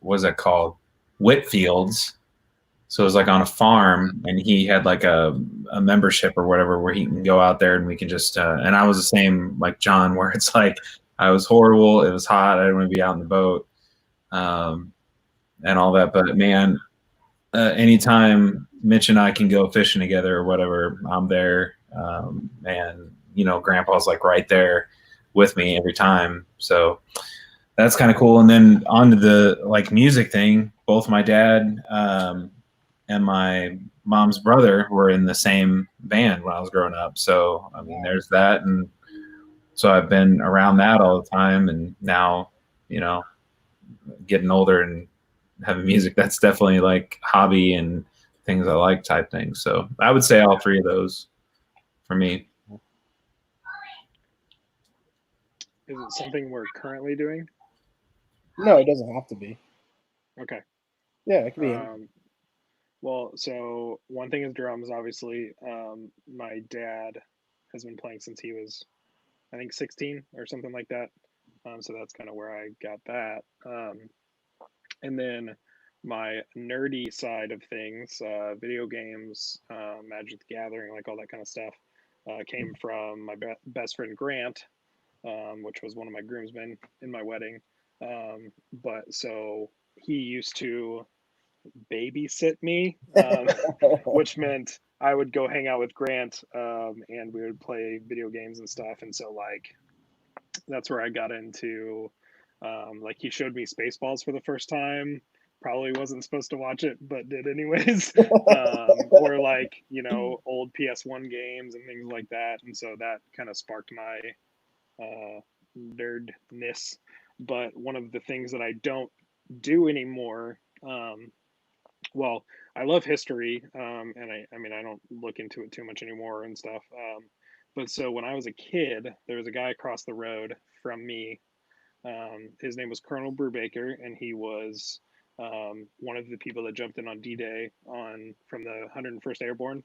was it called? Whitfields. So it was like on a farm, and he had like a membership or whatever where he can go out there and we can just, and I was the same like John, where it's like, I was horrible. It was hot. I didn't want to be out in the boat, and all that. But man, anytime Mitch and I can go fishing together or whatever, I'm there. And Grandpa's like right there with me every time. So that's kind of cool. And then on to the like music thing. Both my dad and my mom's brother were in the same band when I was growing up. So I mean, there's that, and so I've been around that all the time. And now, getting older and having music, that's definitely like hobby and things I like type things. So I would say all three of those for me. Is it something we're currently doing? No, it doesn't have to be. Okay. Yeah, it can be. Well, so one thing is drums, obviously. My dad has been playing since he was, I think, 16 or something like that. So that's kind of where I got that. And then my nerdy side of things, video games, Magic the Gathering, like all that kind of stuff, came from my best friend Grant, which was one of my groomsmen in my wedding. But so he used to babysit me, which meant I would go hang out with Grant, and we would play video games and stuff. And so like that's where I got into like he showed me Spaceballs for the first time. Probably wasn't supposed to watch it, but did anyways. Or like old PS1 games and things like that. And so that kind of sparked my nerdness. But one of the things that I don't do anymore, well, I love history, and I mean I don't look into it too much anymore and stuff. But so when I was a kid, there was a guy across the road from me. His name was Colonel Brubaker, and he was one of the people that jumped in on D-Day from the 101st Airborne.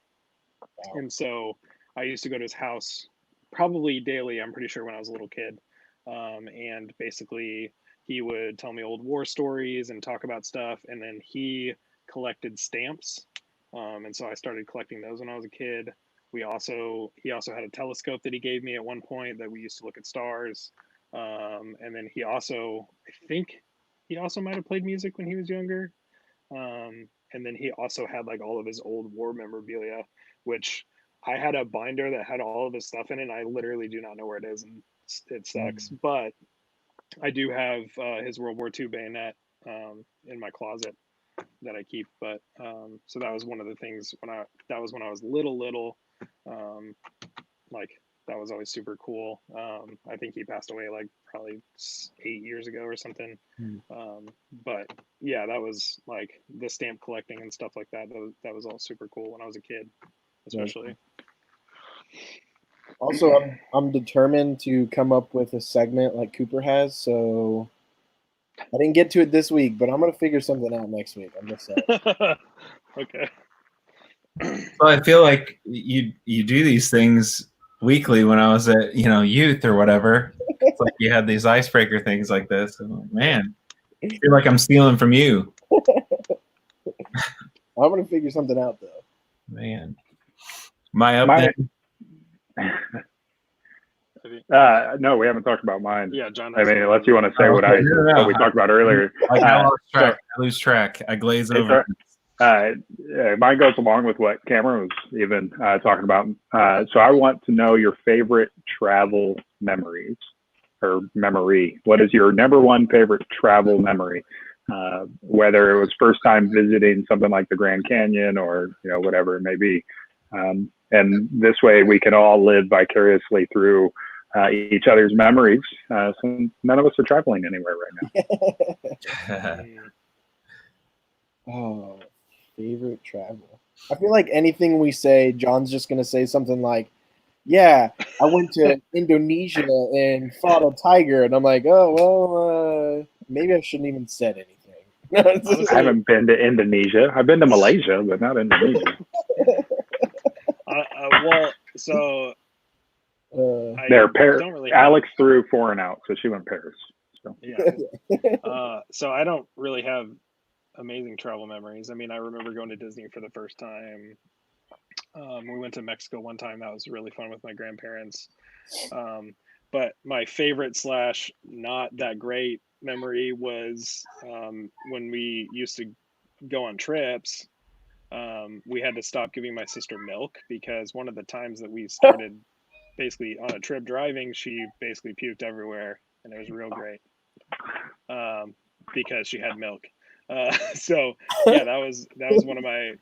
And so I used to go to his house probably daily, I'm pretty sure, when I was a little kid. And basically, he would tell me old war stories and talk about stuff. And then he collected stamps. And so I started collecting those when I was a kid. He also had a telescope that he gave me at one point that we used to look at stars. And then I think he also might have played music when he was younger. And then he also had like all of his old war memorabilia, which I had a binder that had all of his stuff in it. And I literally do not know where it is, and it sucks. But I do have his World War II bayonet in my closet that I keep. But so that was one of the things when I was little. Like that was always super cool. I think he passed away like probably 8 years ago or something. But yeah, that was like the stamp collecting and stuff like that. That was all super cool when I was a kid, especially. Also, I'm determined to come up with a segment like Cooper has. So I didn't get to it this week, but I'm gonna figure something out next week. I'm just saying. Okay. So I feel like you do these things weekly. When I was at youth or whatever, it's like you had these icebreaker things like this. And I'm like, man, I feel like I'm stealing from you. I'm gonna figure something out though. Man, my no, we haven't talked about mine. Yeah, John. I mean, unless you want to say what we talked about earlier. I lose track. I glaze over. Mine goes along with what Cameron was even talking about. So I want to know your favorite travel memories or memory. What is your number one favorite travel memory? Whether it was first time visiting something like the Grand Canyon or whatever it may be. And this way we can all live vicariously through each other's memories, since none of us are traveling anywhere right now. Oh, favorite travel. I feel like anything we say, John's just going to say something like, yeah, I went to Indonesia and fought a tiger. And I'm like, oh, well, maybe I shouldn't even said anything. I haven't been to Indonesia. I've been to Malaysia, but not Indonesia. Well, so Alex threw foreign out, so she went Paris. So. Yeah. So I don't really have amazing travel memories. I mean, I remember going to Disney for the first time. We went to Mexico one time. That was really fun with my grandparents. But my favorite / not that great memory was when we used to go on trips. we had to stop giving my sister milk because one of the times that we started basically on a trip driving, she basically puked everywhere, and it was real great because she had milk. So yeah, that was one of my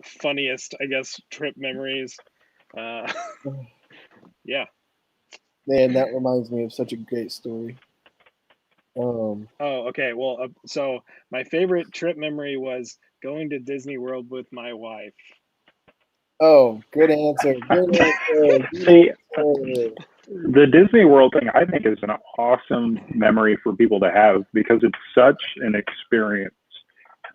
funniest, I guess, trip memories. Yeah. Man, that reminds me of such a great story. Oh, okay. Well, so my favorite trip memory was going to Disney World with my wife. Oh, good answer. Good answer. See, Good answer. the Disney World thing, I think, is an awesome memory for people to have because it's such an experience.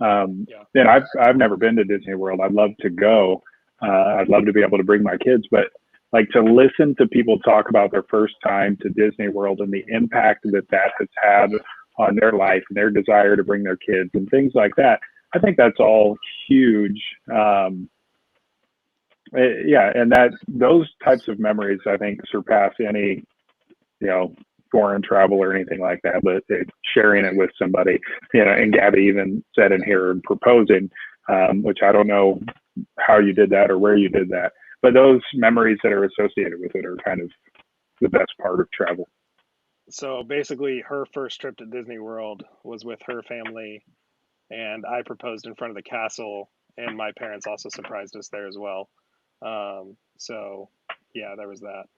Yeah. And I've never been to Disney World. I'd love to go. I'd love to be able to bring my kids, but like to listen to people talk about their first time to Disney World and the impact that that has had on their life and their desire to bring their kids and things like that. I think that's all huge. Yeah, and that those types of memories, I think, surpass any, you know, foreign travel or anything like that. But sharing it with somebody, you know, and Gabby even said in here proposing, which I don't know how you did that or where you did that, but those memories that are associated with it are kind of the best part of travel. So basically, her first trip to Disney World was with her family, and I proposed in front of the castle, and my parents also surprised us there as well. So yeah, there was that.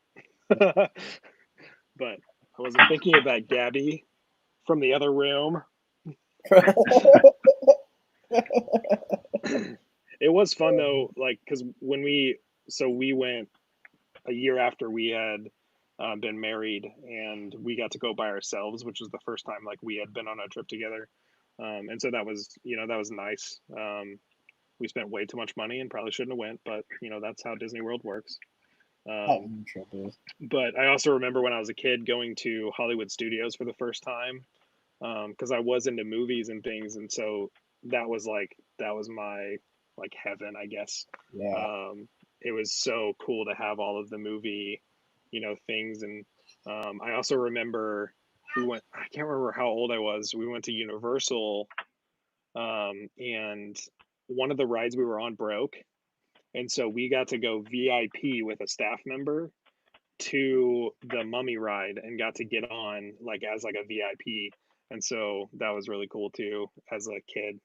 But I wasn't thinking of that, Gabby, from the other room. It was fun though, like because when we went a year after we had been married, and we got to go by ourselves, which was the first time like we had been on a trip together, and so that was that was nice. We spent way too much money and probably shouldn't have went, but that's how Disney World works. But I also remember when I was a kid going to Hollywood Studios for the first time because I was into movies and things, and so that was my like heaven, I guess. Yeah. It was so cool to have all of the movie, things, and I also remember we went. I can't remember how old I was. We went to Universal, and one of the rides we were on broke, and so we got to go VIP with a staff member to the Mummy ride and got to get on like as like a VIP. And so that was really cool too as a kid,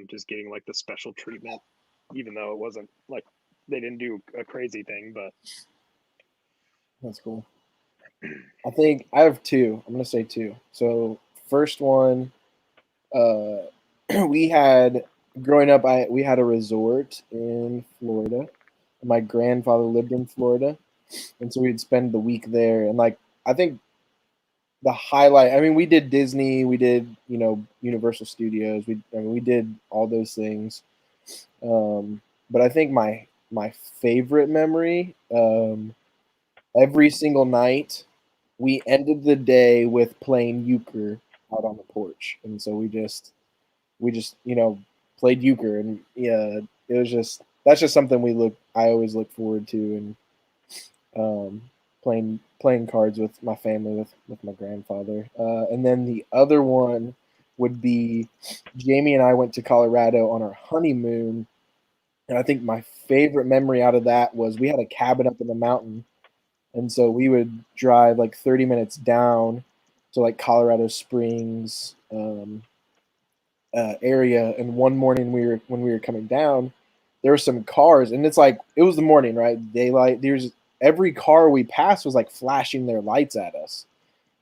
just getting like the special treatment, even though it wasn't like they didn't do a crazy thing, but That's cool. I think I have two. I'm gonna say two. So first one, we had growing up. We had a resort in Florida. My grandfather lived in Florida, and so we'd spend the week there. And like I think the highlight. I mean, we did Disney. We did Universal Studios. We did all those things. But I think my favorite memory. Every single night we ended the day with playing euchre out on the porch, and so we just played euchre, and yeah, it was just that's just something I always look forward to, and playing cards with my family, with my grandfather. And then the other one would be Jamie and I went to Colorado on our honeymoon, and I think my favorite memory out of that was we had a cabin up in the mountain. And so we would drive like 30 minutes down to like Colorado Springs area. And one morning when we were coming down, there were some cars, and it's like it was the morning, right? Daylight. There's every car we passed was like flashing their lights at us,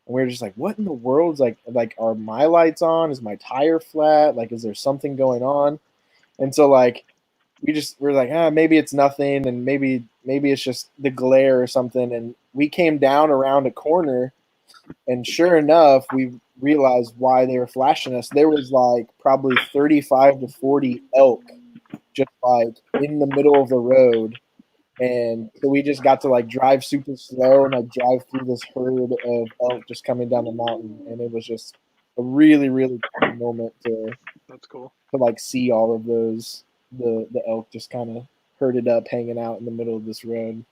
and we were just like, "What in the world? Like are my lights on? Is my tire flat? Like, is there something going on?" And so like we're like, maybe it's nothing, and maybe it's just the glare or something. And we came down around a corner, and sure enough, we realized why they were flashing us. There was like probably 35 to 40 elk just like in the middle of the road. And so we just got to like drive super slow and like drive through this herd of elk just coming down the mountain. And it was just a really, really cool moment that's cool. to like see all of those the elk just kind of herded up, hanging out in the middle of this road.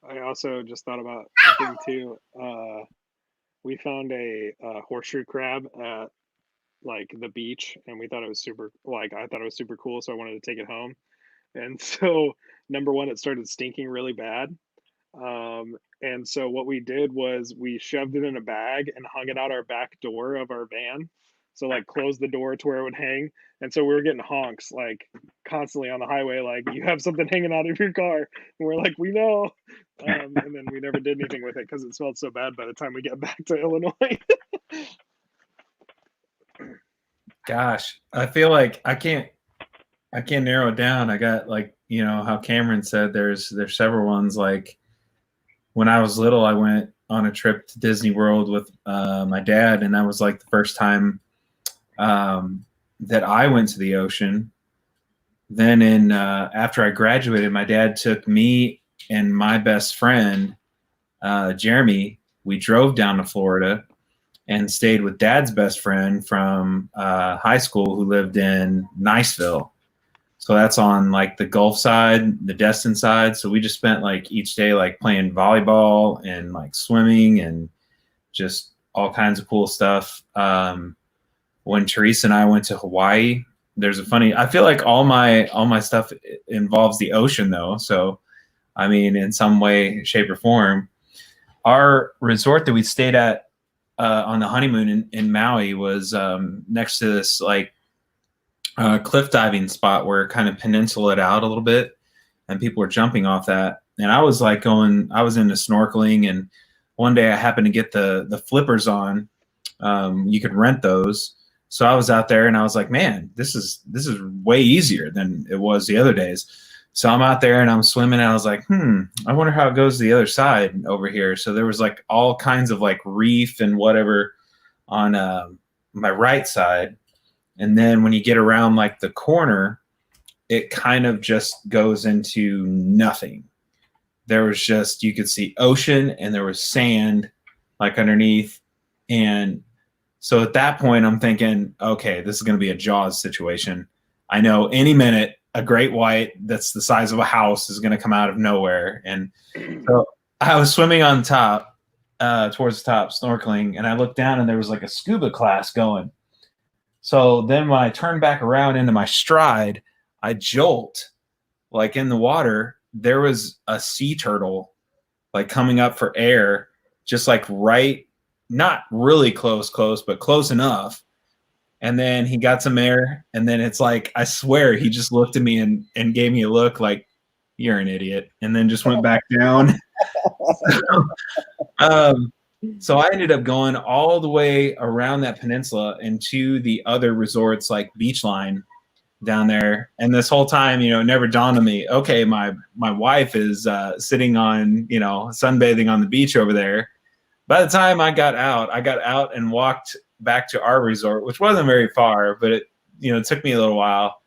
I also just thought about a thing too. we found a horseshoe crab at like the beach, and we thought it was super. Like I thought it was super cool, so I wanted to take it home. And so, number one, it started stinking really bad. And so what we did was we shoved it in a bag and hung it out our back door of our van. So like closed the door to where it would hang. And so we were getting honks like constantly on the highway, like you have something hanging out of your car. And we're like, we know. And then we never did anything with it because it smelled so bad by the time we get back to Illinois. Gosh, I feel like I can't narrow it down. I got like, how Cameron said there's several ones. Like when I was little, I went on a trip to Disney World with my dad, and that was like the first time that I went to the ocean. Then after I graduated, my dad took me and my best friend, Jeremy. We drove down to Florida and stayed with Dad's best friend from high school who lived in Niceville. So that's on like the Gulf side, the Destin side. So we just spent like each day like playing volleyball and like swimming and just all kinds of cool stuff. When Teresa and I went to Hawaii, I feel like all my stuff involves the ocean though. So, I mean, in some way, shape or form, our resort that we stayed at on the honeymoon in Maui was next to this like cliff diving spot where it kind of peninsulated out a little bit and people were jumping off that. And I was like I was into snorkeling, and one day I happened to get the flippers on. You could rent those. So I was out there and I was like, man, this is way easier than it was the other days. So I'm out there and I'm swimming and I was like, I wonder how it goes to the other side over here. So there was like all kinds of like reef and whatever on my right side. And then when you get around like the corner, it kind of just goes into nothing. There was just, you could see ocean and there was sand like underneath. And so at that point, I'm thinking, okay, this is going to be a Jaws situation. I know any minute a great white that's the size of a house is going to come out of nowhere. And so I was swimming on top, towards the top, snorkeling, and I looked down and there was like a scuba class going. So then when I turned back around into my stride, I jolt like in the water. There was a sea turtle like coming up for air, just like right, not really close, but close enough. And then he got some air, and then it's like, I swear he just looked at me and gave me a look like, you're an idiot, and then just went back down. So I ended up going all the way around that peninsula and to the other resorts like Beachline down there. And this whole time, it never dawned on me, okay, my wife is sitting on, sunbathing on the beach over there. By the time I got out and walked back to our resort, which wasn't very far, but it took me a little while.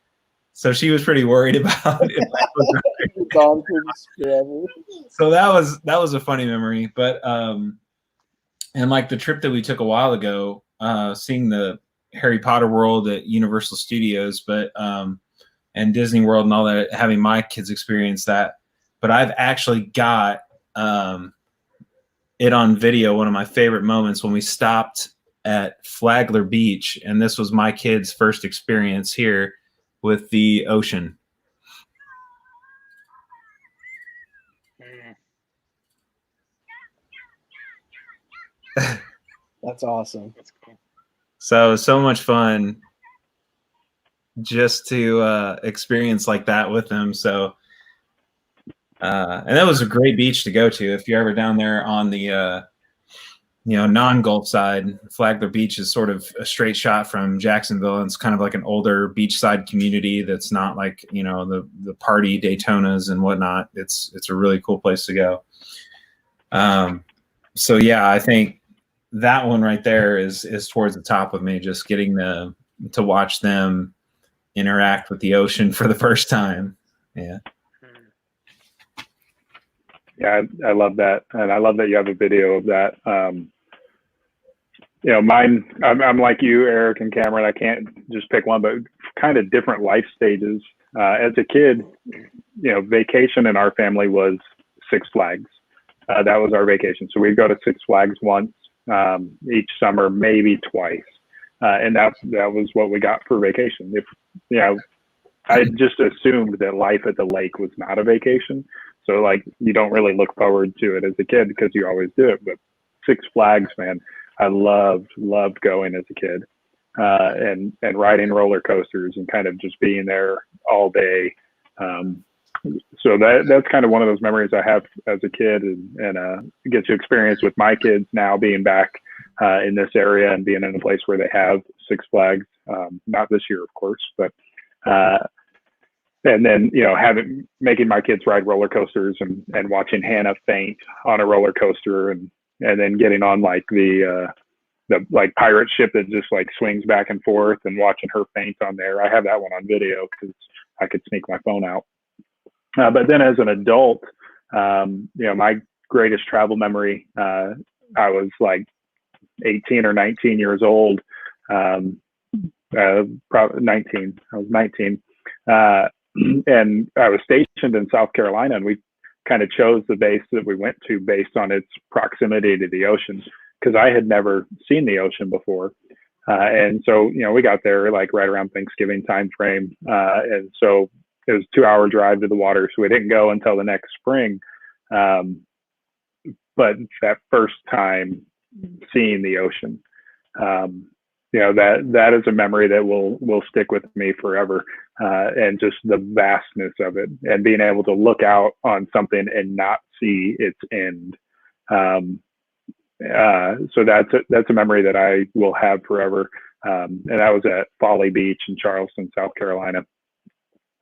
So she was pretty worried about it. So that was a funny memory. But and like the trip that we took a while ago, seeing the Harry Potter world at Universal Studios, but and Disney World and all that, having my kids experience that. But I've actually got it on video, one of my favorite moments when we stopped at Flagler Beach, and this was my kids' first experience here with the ocean. That's awesome. That's cool. So much fun just to experience like that with them. So and that was a great beach to go to if you're ever down there on the non-Gulf side. Flagler Beach is sort of a straight shot from Jacksonville, and it's kind of like an older beachside community that's not like the party Daytonas and whatnot. It's a really cool place to go. So yeah, I think that one right there is towards the top of me, just getting to watch them interact with the ocean for the first time. Yeah. Yeah, I love that, and I love that you have a video of that. Mine, I'm like you, Eric and Cameron. I can't just pick one, but kind of different life stages. As a kid, vacation in our family was Six Flags. That was our vacation. So we'd go to Six Flags once each summer, maybe twice. And that was what we got for vacation. If, you know, I just assumed that life at the lake was not a vacation. So like, you don't really look forward to it as a kid because you always do it. But Six Flags, man, I loved going as a kid, and riding roller coasters and kind of just being there all day. So that's kind of one of those memories I have as a kid, and get to experience with my kids now being back in this area and being in a place where they have Six Flags. Not this year, of course, but and then, you know, making my kids ride roller coasters and watching Hannah faint on a roller coaster, and then getting on like the like pirate ship that just like swings back and forth, and watching her faint on there. I have that one on video because I could sneak my phone out. But then as an adult, you know, my greatest travel memory, I was like 18 or 19 years old, probably 19. I was 19. And I was stationed in South Carolina, and we kind of chose the base that we went to based on its proximity to the ocean, because I had never seen the ocean before. And so, you know, we got there like right around Thanksgiving time frame. And so it was a 2-hour drive to the water. So we didn't go until the next spring. But that first time seeing the ocean, you know, that is a memory that will stick with me forever. And just the vastness of it, and being able to look out on something and not see its end. So that's a memory that I will have forever. And that was at Folly Beach in Charleston, South Carolina.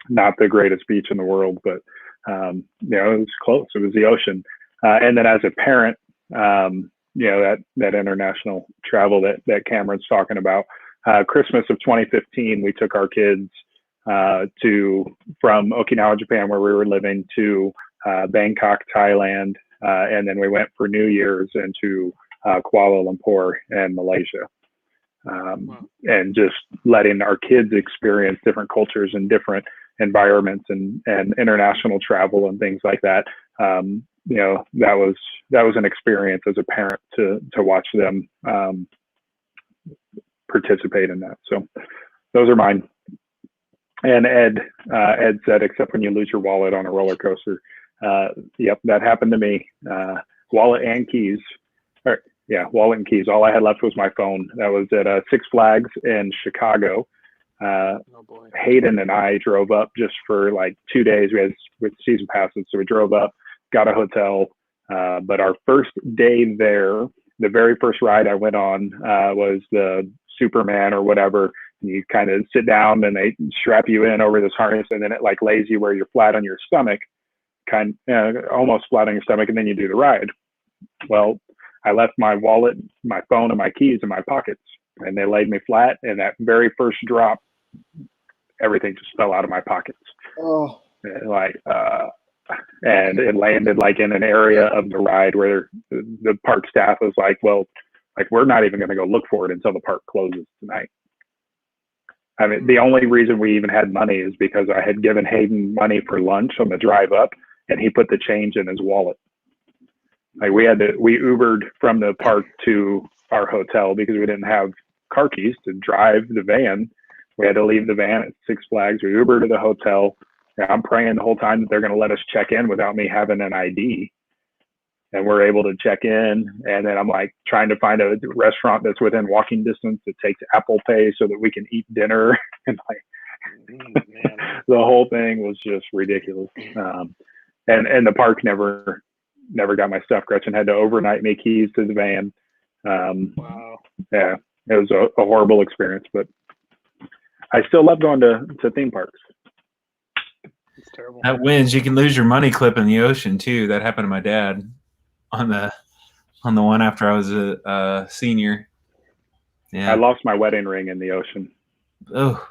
Not the greatest beach in the world, but you know, it was close. It was the ocean. And then as a parent, you know, that international travel that Cameron's talking about, Christmas of 2015, we took our kids from Okinawa, Japan, where we were living, to Bangkok, Thailand, and then we went for New Year's into Kuala Lumpur and Malaysia. Wow. And just letting our kids experience different cultures and different environments and international travel and things like that. You know, that was an experience as a parent to watch them participate in that. So those are mine. And Ed said, except when you lose your wallet on a roller coaster. Yep, that happened to me. Wallet and keys. Wallet and keys. All I had left was my phone. That was at Six Flags in Chicago. Oh boy. Hayden and I drove up just for like 2 days. We had season passes, so we drove up, got a hotel. But our first day there, the very first ride I went on was the Superman or whatever. And you kind of sit down and they strap you in over this harness, and then it like lays you where you're flat on your stomach, almost flat on your stomach, and then you do the ride. Well, I left my wallet, my phone, and my keys in my pockets, and they laid me flat. And that very first drop, everything just fell out of my pockets. Oh, and it landed like in an area of the ride where the park staff was like, well, like, we're not even going to go look for it until the park closes tonight. I mean, the only reason we even had money is because I had given Hayden money for lunch on the drive up, and he put the change in his wallet. Like, we Ubered from the park to our hotel because we didn't have car keys to drive the van. We had to leave the van at Six Flags. We Ubered to the hotel. And I'm praying the whole time that they're going to let us check in without me having an ID. And we're able to check in. And then I'm like trying to find a restaurant that's within walking distance that takes Apple Pay so that we can eat dinner. And like, the whole thing was just ridiculous. And the park never got my stuff. Gretchen had to overnight me keys to the van. Wow. Yeah, it was a horrible experience, but I still love going to theme parks. It's terrible. That wins. You can lose your money clip in the ocean too. That happened to my dad on the one after I was a senior. Yeah, I lost my wedding ring in the ocean. Oh.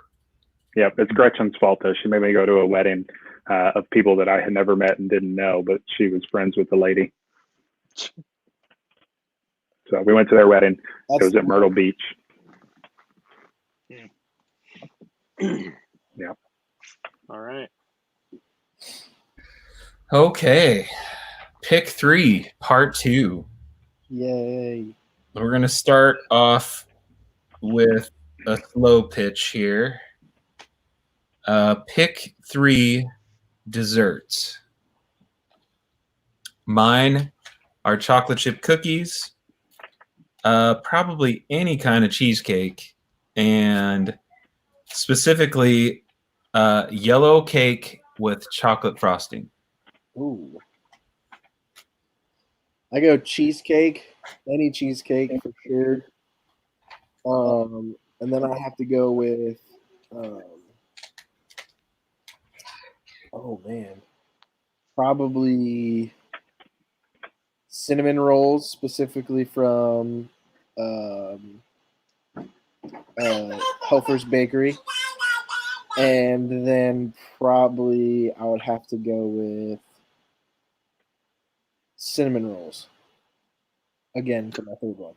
Yep, it's Gretchen's fault though. She made me go to a wedding of people that I had never met and didn't know, but she was friends with the lady. So we went to their wedding. It was at Myrtle Beach. Yeah. All right. Okay. Pick 3, part 2. Yay. we're gonna start off with a slow pitch here. Pick 3 desserts. Mine are chocolate chip cookies, probably any kind of cheesecake, and specifically yellow cake with chocolate frosting. Ooh. I go cheesecake, any cheesecake for sure. And then I have to go with, oh man, probably cinnamon rolls, specifically from Helfer's Bakery. And then probably I would have to go with cinnamon rolls. Again, for my third one.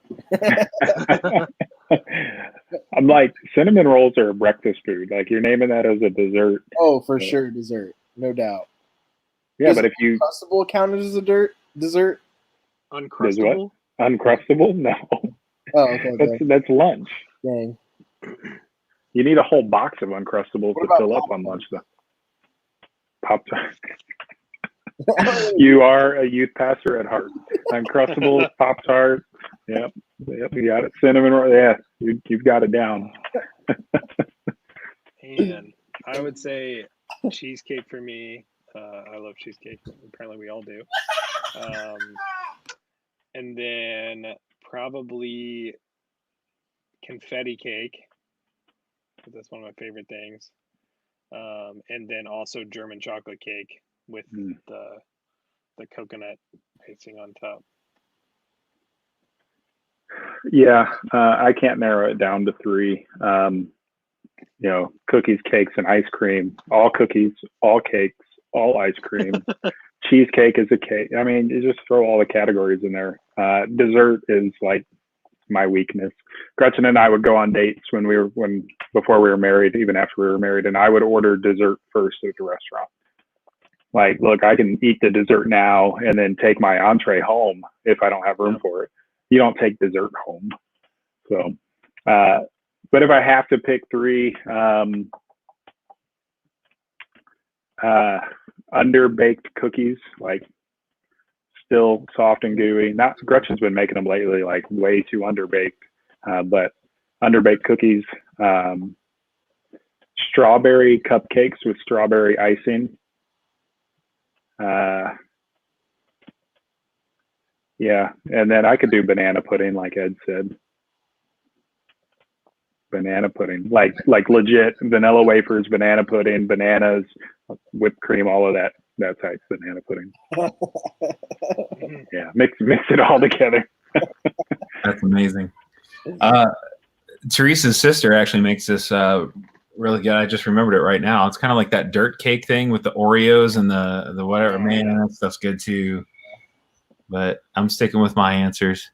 I'm like, cinnamon rolls are a breakfast food. Like, you're naming that as a dessert. Oh, for sure, dessert, no doubt. Yeah, but if you Uncrustable counted as a dessert? Uncrustable? Uncrustable? No. Oh, okay. That's lunch. Dang. You need a whole box of Uncrustables to fill up on lunch, though. Pop-Tarts. You are a youth pastor at heart. Uncrustables, Pop-Tart. Yep, you got it. Cinnamon roll. Yeah, you've got it down. And I would say cheesecake for me. I love cheesecake. Apparently, we all do. And then probably confetti cake. That's one of my favorite things. And then also German chocolate cake with the coconut icing on top. Yeah, I can't narrow it down to 3. Cookies, cakes, and ice cream. All cookies, all cakes, all ice cream. Cheesecake is a cake. I mean, you just throw all the categories in there. Dessert is like my weakness. Gretchen and I would go on dates before we were married, even after we were married, and I would order dessert first at the restaurant. Like, look, I can eat the dessert now and then take my entree home if I don't have room for it. You don't take dessert home. So, but if I have to pick 3, underbaked cookies, like still soft and gooey. Not Gretchen's been making them lately, like way too underbaked, but underbaked cookies, strawberry cupcakes with strawberry icing. Yeah, and then I could do banana pudding, like Ed said. Banana pudding, like legit vanilla wafers, banana pudding, bananas, whipped cream, all of that. That type banana pudding. Yeah, mix it all together. That's amazing. Teresa's sister actually makes this really good. I just remembered it right now. It's kind of like that dirt cake thing with the Oreos and the whatever. Man, that stuff's good too. But I'm sticking with my answers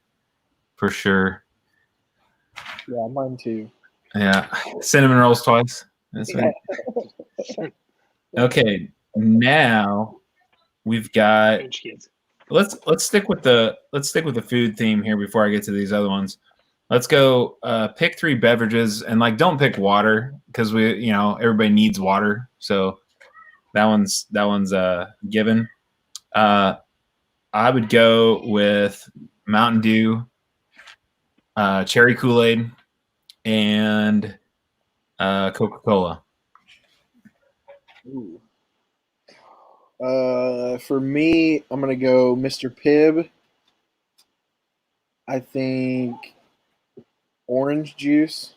for sure. Yeah, mine too. Yeah, cinnamon rolls twice. That's right. Okay, now we've got. Let's stick with the food theme here before I get to these other ones. Let's go pick 3 beverages and don't pick water because everybody needs water. So that one's given. I would go with Mountain Dew, cherry Kool-Aid, and Coca-Cola. Ooh. For me, I'm gonna go Mr. Pibb. I think orange juice.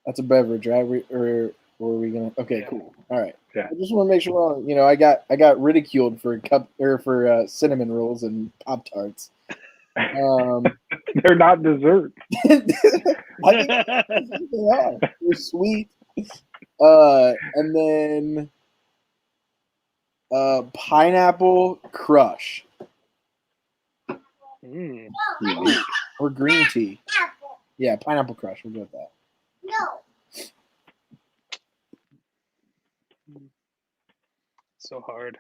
That's a beverage, right? Or are we gonna? Okay, cool. All right. Yeah. I just want to make sure. I got ridiculed for for cinnamon rolls and Pop-Tarts. They're not dessert. I think they are. They're sweet. And then pineapple crush. Or green tea. Yeah, pineapple crush. We'll go with that. So hard.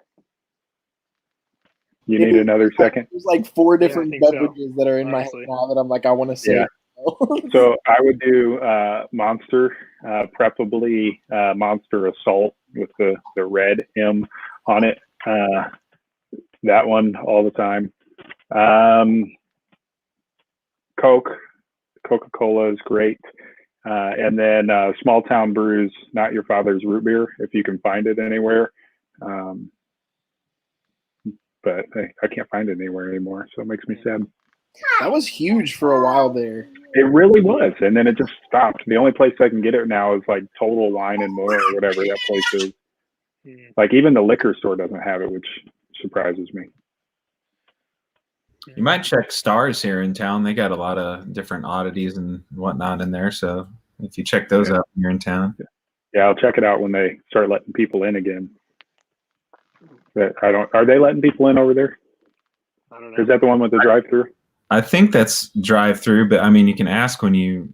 You need another second? There's like 4 different think so, beverages that are in honestly. my head now that I'm like, I want to say. Yeah. So I would do Monster, preferably Monster Assault with the red M on it. That one all the time. Coca-Cola is great. And then Small Town Brews, Not Your Father's Root Beer, if you can find it anywhere. But I can't find it anywhere anymore, so it makes me sad. That was huge for a while there. It really was, and then it just stopped. The only place I can get it now is like Total Wine and More or whatever that place is. Like even the liquor store doesn't have it, which surprises me. You might check Stars here in town. They got a lot of different oddities and whatnot in there. So if you check those out when you're in town. Yeah, I'll check it out when they start letting people in again. But are they letting people in over there? I don't know. Is that the one with the drive-through? I think that's drive-through, but I mean, you can ask when you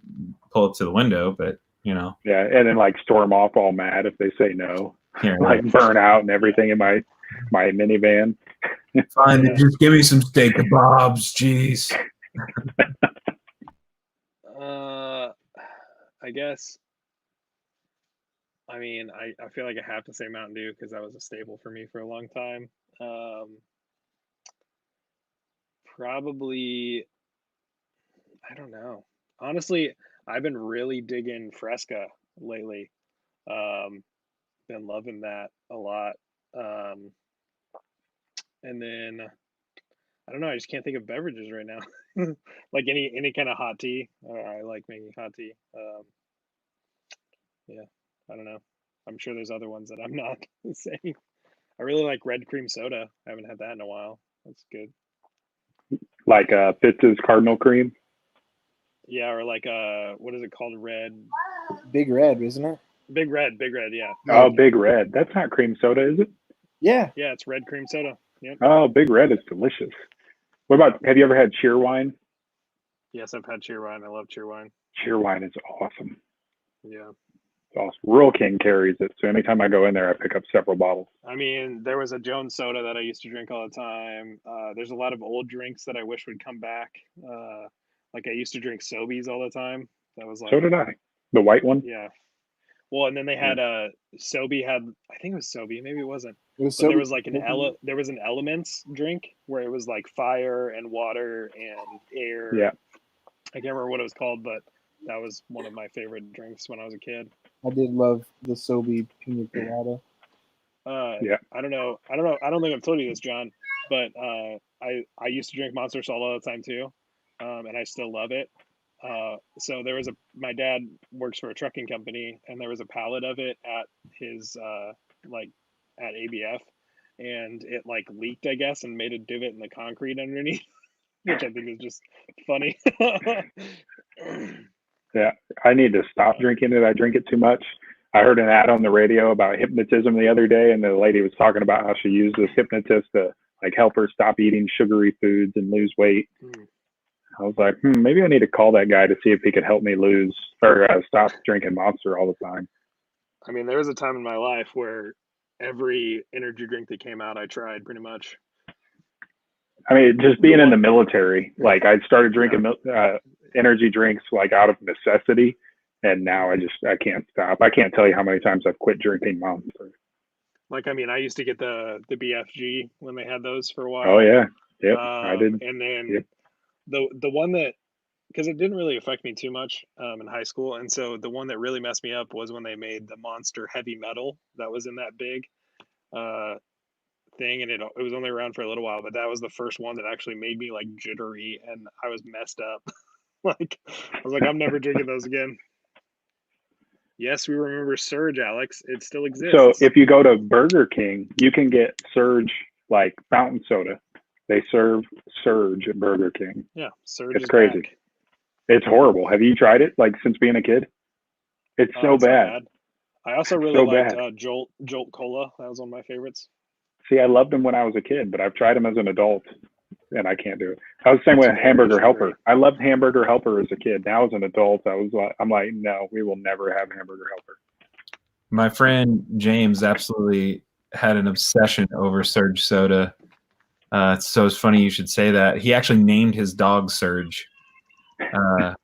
pull up to the window, but you know. Yeah, and then like storm off all mad if they say no. Yeah, like burn out and everything in my minivan. Fine, just give me some steak kebabs, jeez. I guess. I mean, I feel like I have to say Mountain Dew because that was a staple for me for a long time. Probably, I don't know. Honestly, I've been really digging Fresca lately. Been loving that a lot. And then I don't know. I just can't think of beverages right now. Like any kind of hot tea. I like making hot tea. Yeah, I don't know. I'm sure there's other ones that I'm not saying. I really like red cream soda. I haven't had that in a while. That's good. Like Fitz's Cardinal Cream? Yeah, or like what is it called? Red. Big Red, isn't it? Big Red, yeah. Oh, Big Red. That's not cream soda, is it? Yeah. Yeah, it's red cream soda. Yep. Oh, Big Red is delicious. What about, have you ever had Cheerwine? Yes, I've had Cheerwine. I love Cheerwine. Cheerwine is awesome. Yeah. It's awesome. Rural King carries it, so anytime I go in there, I pick up several bottles. I mean, there was a Jones soda that I used to drink all the time. There's a lot of old drinks that I wish would come back. Like I used to drink Sobeys all the time. That was like. So did I. The white one? Yeah. Well, and then they had Sobe had, I think it was Sobe, maybe it wasn't. It was But there was like there was an Elements drink where it was like fire and water and air. Yeah. I can't remember what it was called, but that was one of my favorite drinks when I was a kid. I did love the Sobe Pina Colada. Yeah. I don't know. I don't think I've told you this, John, but I used to drink Monster Salt all the time too, and I still love it. So there was my dad works for a trucking company, and there was a pallet of it at his like at ABF, and it like leaked, I guess, and made a divot in the concrete underneath, which I think is just funny. Yeah, I need to stop drinking it. I drink it too much. I heard an ad on the radio about hypnotism the other day, and the lady was talking about how she used this hypnotist to like help her stop eating sugary foods and lose weight. I was like, maybe I need to call that guy to see if he could help me lose or stop drinking Monster all the time. I mean, there was a time in my life where every energy drink that came out, I tried pretty much. I mean, just being in the military, like I started drinking energy drinks like out of necessity, and now I can't stop. I can't tell you how many times I've quit drinking Monster. Like, I mean, I used to get the BFG when they had those for a while. Oh yeah, yep, I did. And then the one that, because it didn't really affect me too much in high school, and so the one that really messed me up was when they made the Monster Heavy Metal that was in that big thing, and it was only around for a little while, but that was the first one that actually made me like jittery, and I was messed up. Like I was like, I'm never drinking those again. Yes, we remember Surge, Alex. It still exists. So if you go to Burger King, you can get Surge like fountain soda. They serve Surge at Burger King. Yeah, Surge. It's crazy. Back. It's horrible. Have you tried it like since being a kid? It's so bad. I also really liked Jolt Cola. That was one of my favorites. See, I loved them when I was a kid, but I've tried them as an adult, and I can't do it. I was the same with Hamburger Helper. I loved Hamburger Helper as a kid. Now as an adult, I'm like, no, we will never have Hamburger Helper. My friend James absolutely had an obsession over Surge soda. So it's funny you should say that. He actually named his dog Surge. So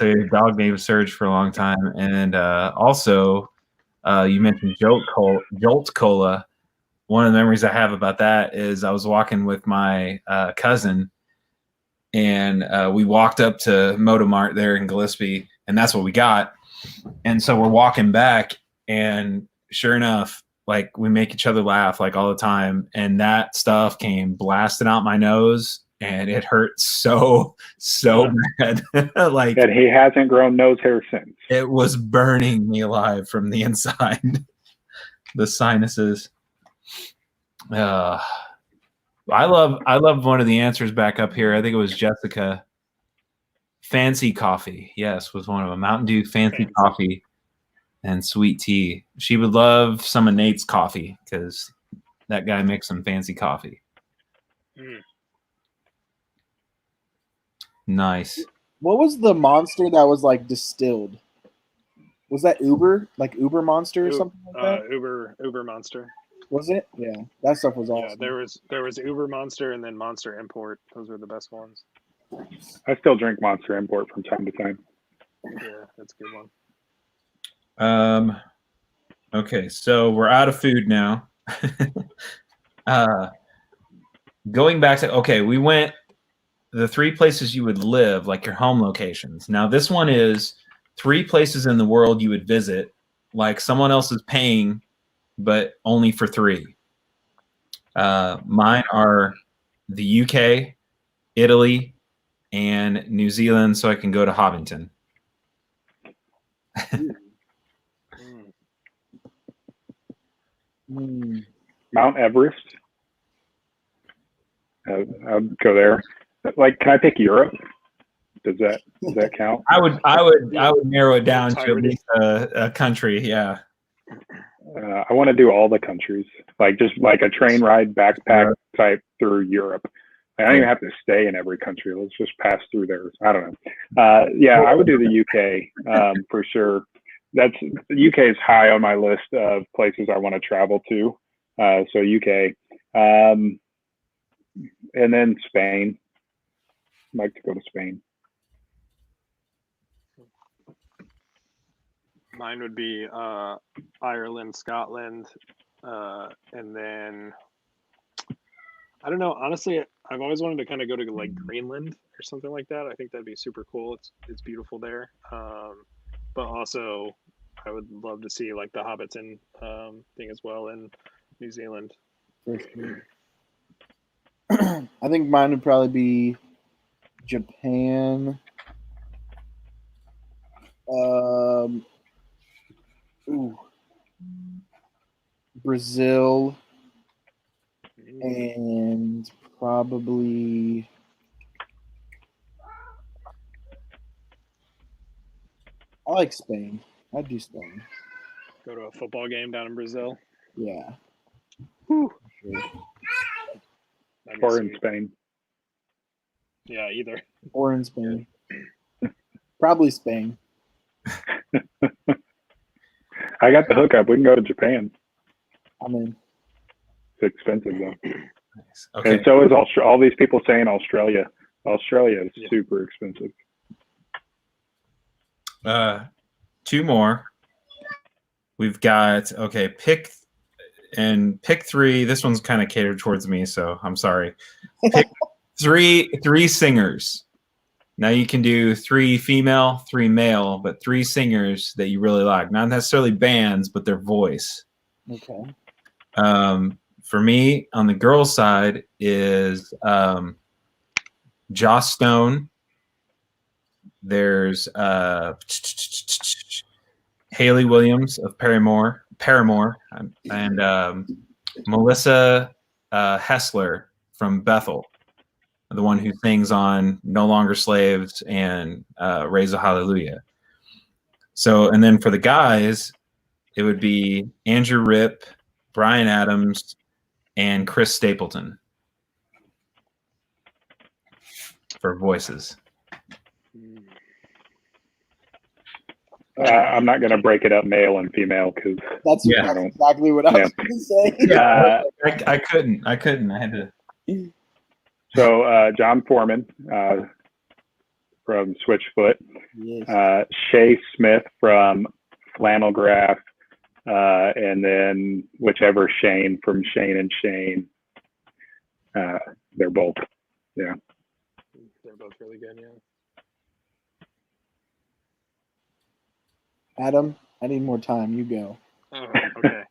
his dog named Surge for a long time. And also, you mentioned Jolt Cola. One of the memories I have about that is I was walking with my cousin, and we walked up to Motomart there in Gillespie, and that's what we got. And so we're walking back, and sure enough, like we make each other laugh like all the time, and that stuff came blasting out my nose, and it hurt so bad. Like, and he hasn't grown nose hair since. it was burning me alive from the inside. The sinuses. I love one of the answers back up here. I think it was Jessica. Fancy coffee, yes, was one of them. Mountain Dew, fancy coffee, and sweet tea. She would love some of Nate's coffee because that guy makes some fancy coffee. Nice. What was the monster that was like distilled? Was that Uber? Like Uber Monster or something like that? Uber Monster. Was it? Yeah, that stuff was awesome. Yeah, there was Uber Monster and then Monster Import. Those were the best ones. I still drink Monster Import from time to time. Yeah, that's a good one. Okay, so we're out of food now. Going back to we went the 3 places you would live, like your home locations. Now this one is 3 places in the world you would visit, like someone else is paying, but only for 3. Mine are the UK, Italy, and New Zealand, so I can go to Hobbiton. Mount Everest. I'd go there. Like, can I pick Europe? Does that count? I would narrow it down to at least a country. Yeah. I want to do all the countries, like just like a train ride backpack type through Europe. I don't even have to stay in every country. Let's just pass through there. I don't know. Yeah, I would do the UK for sure. The UK is high on my list of places I want to travel to. So UK, and then Spain. I'd like to go to Spain. Mine would be Ireland, Scotland, and then I don't know. Honestly, I've always wanted to kind of go to like Greenland or something like that. I think that'd be super cool. It's beautiful there. But also, I would love to see like the Hobbiton thing as well in New Zealand. For sure. I think mine would probably be Japan. Brazil, and probably I like Spain. I'd do Spain. Go to a football game down in Brazil. Yeah. Whew. Sure. Or in Spain. Yeah, either. Or in Spain. Probably Spain. I got the hookup. We can go to Japan. I'm in. It's expensive though. Nice. Okay. And so is all these people saying Australia. Australia is super expensive. 2 more. We've got pick 3. This one's kind of catered towards me, so I'm sorry. Pick three singers. Now you can do 3 female, 3 male, but 3 singers that you really like. Not necessarily bands, but their voice. Okay. For me, on the girls' side is Joss Stone. There's Haley Williams of Paramore, and Melissa Hessler from Bethel, the one who sings on No Longer Slaves and Raise a Hallelujah. So, and then for the guys, it would be Andrew Ripp, Brian Adams, and Chris Stapleton for voices. I'm not going to break it up male and female because that's exactly what I was going to say. I couldn't. I had to. So John Foreman from Switchfoot, Yes. Shay Smith from Flannel Graph, and then whichever Shane from Shane and Shane. They're both, yeah. They're both really good, yeah. Adam, I need more time. You go. Oh, okay.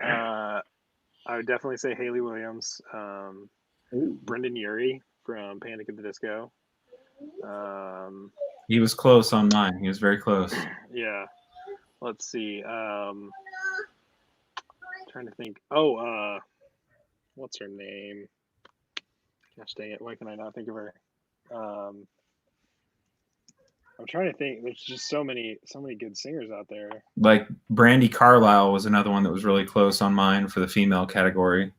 I would definitely say Haley Williams, Ooh. Brendan Urie from Panic at the Disco. He was close on mine. He was very close. Yeah. Let's see. Trying to think. What's her name? Gosh dang it! Why can I not think of her? I'm trying to think. There's just so many good singers out there. Like Brandy Carlisle was another one that was really close on mine for the female category.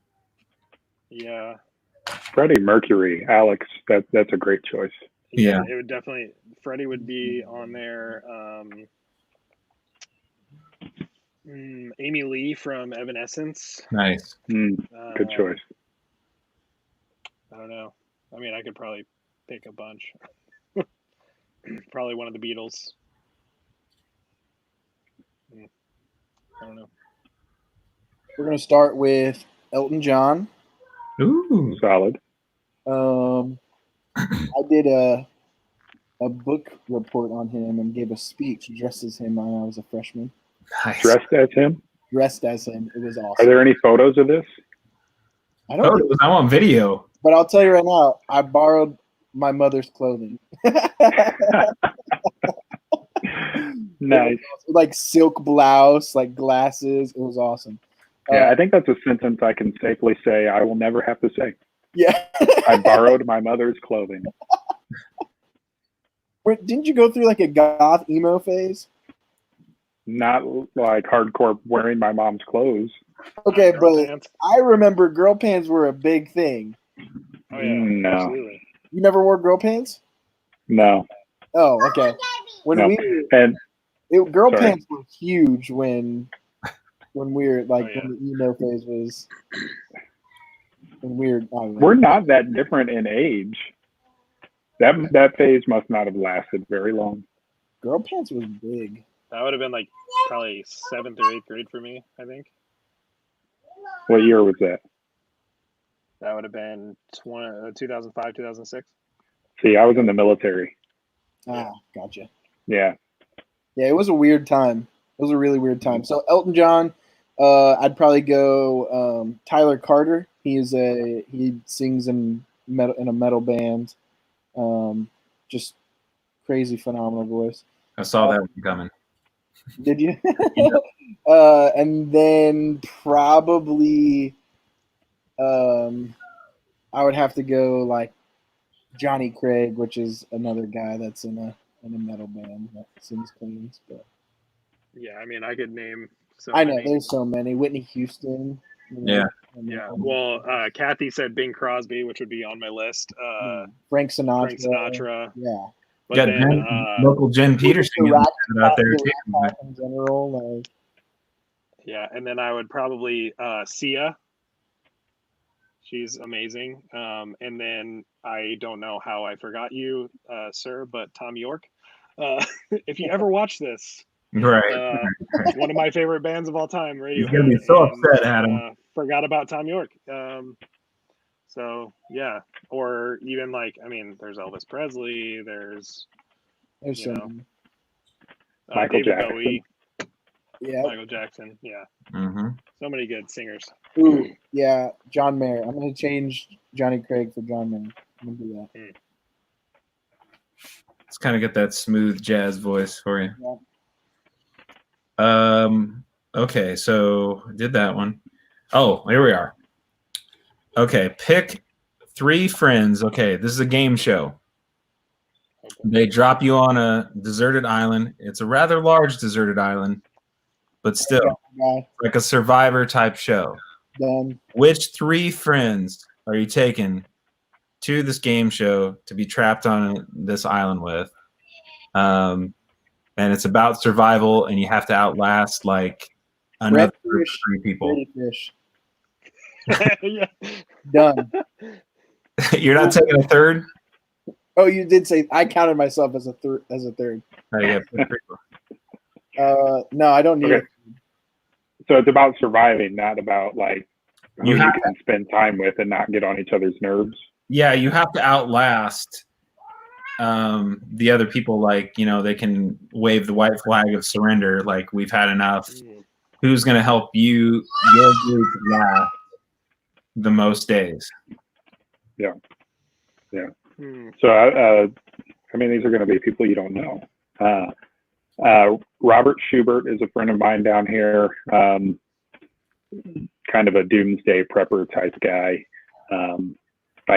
Yeah. Freddie Mercury, Alex. That's a great choice. Yeah. It would definitely. Freddie would be on there. Amy Lee from Evanescence. Nice. Good choice. I don't know. I mean, I could probably pick a bunch. Probably one of the Beatles. I don't know. We're gonna start with Elton John. Ooh. Solid. I did a book report on him and gave a speech dressed as him when I was a freshman. Nice. Dressed as him? Dressed as him. It was awesome. Are there any photos of this? I don't Oh, I want video. but I'll tell you right now, I borrowed my mother's clothing. Nice. Like silk blouse, like glasses. It was awesome. Yeah, I think that's a sentence I can safely say I will never have to say. Yeah. I borrowed my mother's clothing. Didn't you go through like a goth emo phase? Not like hardcore wearing my mom's clothes. Okay, Girl but pants. I remember girl pants were a big thing. Oh yeah, No. absolutely. You never wore girl pants? No. Oh, okay. When No. And girl Sorry. pants were huge when we were like Oh, yeah. when the emo phase was when we were. I don't know. we're not that different in age. That phase must not have lasted very long. Girl pants was big. That would have been like probably 7th or 8th grade for me, I think. What year was that? That would have been 2005, 2006. See, I was in the military. Ah, gotcha. Yeah. Yeah, it was a weird time. It was a really weird time. So Elton John, I'd probably go Tyler Carter. He sings in a metal band. Just crazy, phenomenal voice. I saw that one coming. Did you? And then probably I would have to go like Johnny Craig, which is another guy that's in a metal band that sings cleans. But Yeah, I mean, I could name. So I know many. there's so many. Whitney Houston. Yeah. Yeah. Well, Kathy said Bing Crosby, which would be on my list. Frank Sinatra. Frank Sinatra. Yeah. But Got then, local Jen Peterson The out there the too. Rat Pack in general, like yeah, and then I would probably Sia. She's amazing. And then I don't know how I forgot you, sir, but Tom York. If you ever watch this, Right. one of my favorite bands of all time, Radiohead. He's gonna be so and, upset, Adam. Forgot about Tom York. So yeah, or even like, I mean, there's Elvis Presley. There's there's You so know. many. Michael David Jackson. Bowie, Yeah. Michael Jackson. Yeah, Mm-hmm. so many good singers. Ooh, yeah. John Mayer. I'm gonna change Johnny Craig for John Mayer. I'm gonna do that. Let's kind of get that smooth jazz voice for you. Yeah. Okay, so did that one. Oh, here we are. Okay, pick 3 friends. Okay, this is a game show. Okay. They drop you on a deserted island. It's a rather large deserted island, but still Guy. like a Survivor type show. Done. Which 3 friends are you taking to this game show to be trapped on this island with? And it's about survival, and you have to outlast like another group of 3 people. Pretty fish. Yeah. Done. You're not taking a third? Oh, you did say I counted myself as a third. Oh, yeah. No, I don't need Okay. So it's about surviving, not about like who You you have can spend time with and not get on each other's nerves. Yeah, you have to outlast the other people. Like, they can wave the white flag of surrender. Like, we've had enough. Who's going to help your group last the most days? Yeah. So, I mean, these are going to be people you don't know. Robert Schubert is a friend of mine down here, kind of a doomsday prepper type guy.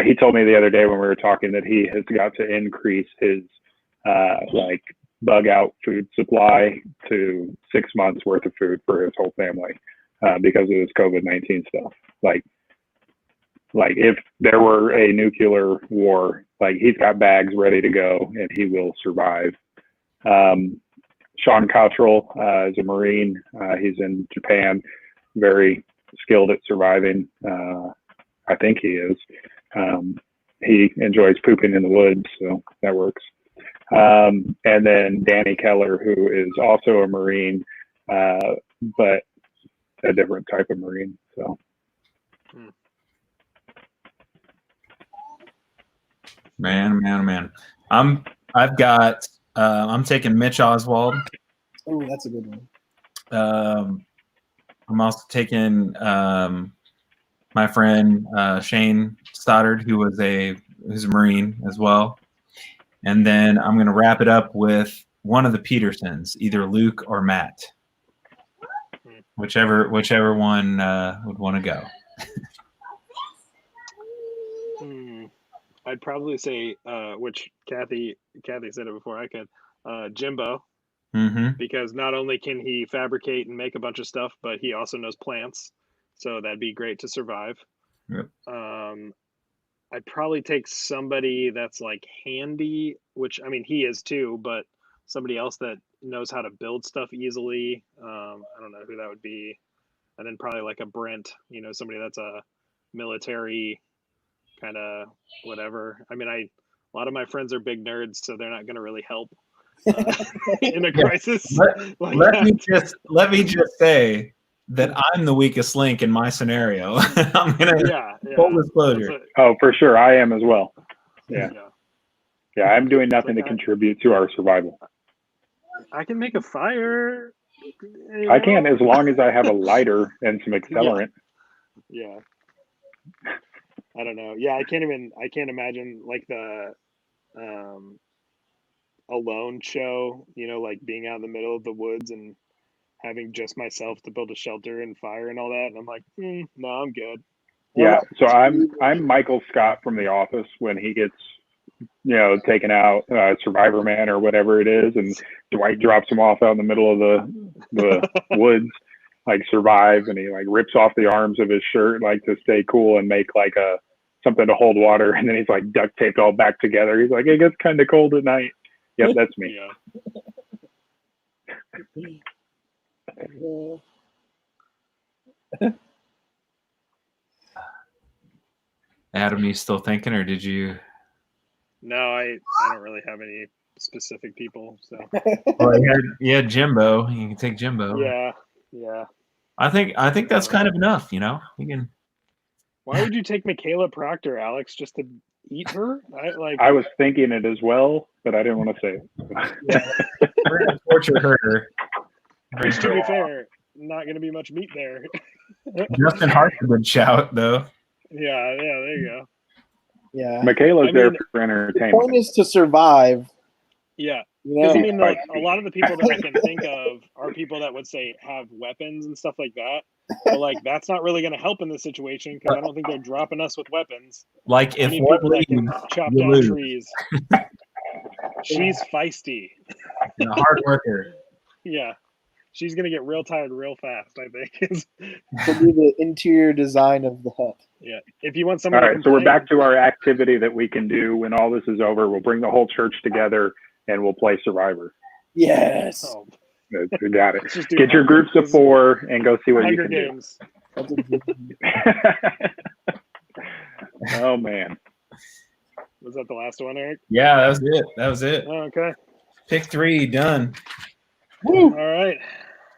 He told me the other day when we were talking that he has got to increase his like bug out food supply to 6 months worth of food for his whole family because of this COVID-19 stuff. Like if there were a nuclear war, like he's got bags ready to go and he will survive. Sean Cottrell is a Marine. He's in Japan, very skilled at surviving. I think he is. He enjoys pooping in the woods, so that works. And then Danny Keller, who is also a Marine, but a different type of Marine. So. Man. I'm taking Mitch Oswald. Oh, that's a good one. I'm also taking my friend Shane Stoddard, who's a Marine as well. And then I'm going to wrap it up with one of the Petersons, either Luke or Matt, whichever one would want to go. I'd probably say, which Kathy said it before I could, Jimbo, because not only can he fabricate and make a bunch of stuff, but he also knows plants, so that'd be great to survive. Yep. I'd probably take somebody that's like handy, which I mean he is too, but somebody else that knows how to build stuff easily. I don't know who that would be, and then probably like a Brent, somebody that's a military kind of whatever. I mean, a lot of my friends are big nerds, so they're not going to really help in a crisis. Let me just say that I'm the weakest link in my scenario. I'm gonna full disclosure. Oh, for sure, I am as well. Yeah. I'm doing nothing to contribute to our survival. I can make a fire. I can, as long as I have a lighter and some accelerant. Yeah. I don't know. Yeah, I can't imagine like the Alone show, like being out in the middle of the woods and having just myself to build a shelter and fire and all that. And I'm like, no, I'm good. Yeah. So I'm Michael Scott from The Office when he gets, taken out, Survivor Man or whatever it is. And Dwight drops him off out in the middle of the woods, like survive. And he like rips off the arms of his shirt, like to stay cool and make like something to hold water. And then he's like duct taped all back together. He's like, it gets kind of cold at night. Yep, that's me. Adam, you still thinking, or did you? No, I don't really have any specific people. So. Well, yeah, Jimbo. You can take Jimbo. Yeah. I think that's kind of enough. You can. Why would you take Michaela Proctor, Alex, just to eat her? I was thinking it as well, but I didn't want to say it. We're gonna torture her. Which, to be fair, not going to be much meat there. Justin Hart's a good shout, though. Yeah, there you go. Yeah, Michaela's there for entertainment. The point is to survive. Yeah. Because I mean, like a lot of the people that I can think of are people that would say have weapons and stuff like that. But like that's not really going to help in this situation because I don't think they're dropping us with weapons. Like if people that can chop down trees. She's feisty. A hard worker. Yeah, she's going to get real tired real fast. I think. To be the interior design of the hut. Yeah, if you want someone. All right, so we're back to our activity that we can do when all this is over. We'll bring the whole church together. And we'll play Survivor. Yes. Oh. We got it. Get your groups of 4 and go see what you can games. do. Oh, man. Was that the last one, Eric? Yeah, that was it. That was it. Oh, okay. Pick 3, done. All right.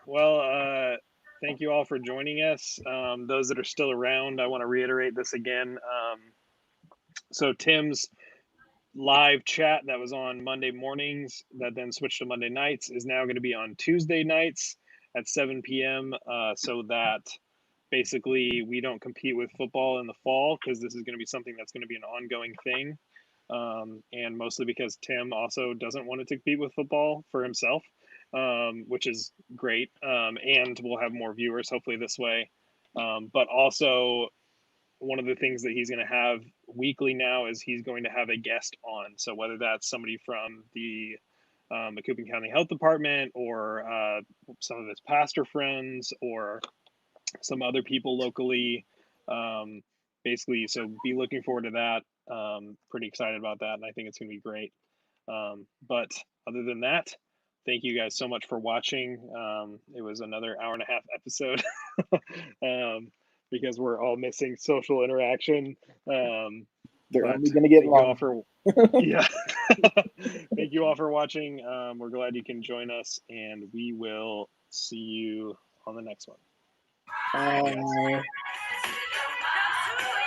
Well, thank you all for joining us. Those that are still around, I want to reiterate this again. So Tim's live chat that was on Monday mornings that then switched to Monday nights is now going to be on Tuesday nights at 7 p.m. So that basically we don't compete with football in the fall, because this is going to be something that's going to be an ongoing thing. And mostly because Tim also doesn't want to compete with football for himself, which is great. And we'll have more viewers hopefully this way. But also, one of the things that he's going to have weekly now is he's going to have a guest on. So whether that's somebody from the Macoupin County Health Department, or some of his pastor friends, or some other people locally, basically. So be looking forward to that. Pretty excited about that, and I think it's going to be great. But other than that, thank you guys so much for watching. It was another hour-and-a-half episode. Because we're all missing social interaction. They're But only going to get thank you all longer. yeah. Thank you all for watching. We're glad you can join us, and we will see you on the next one. Bye.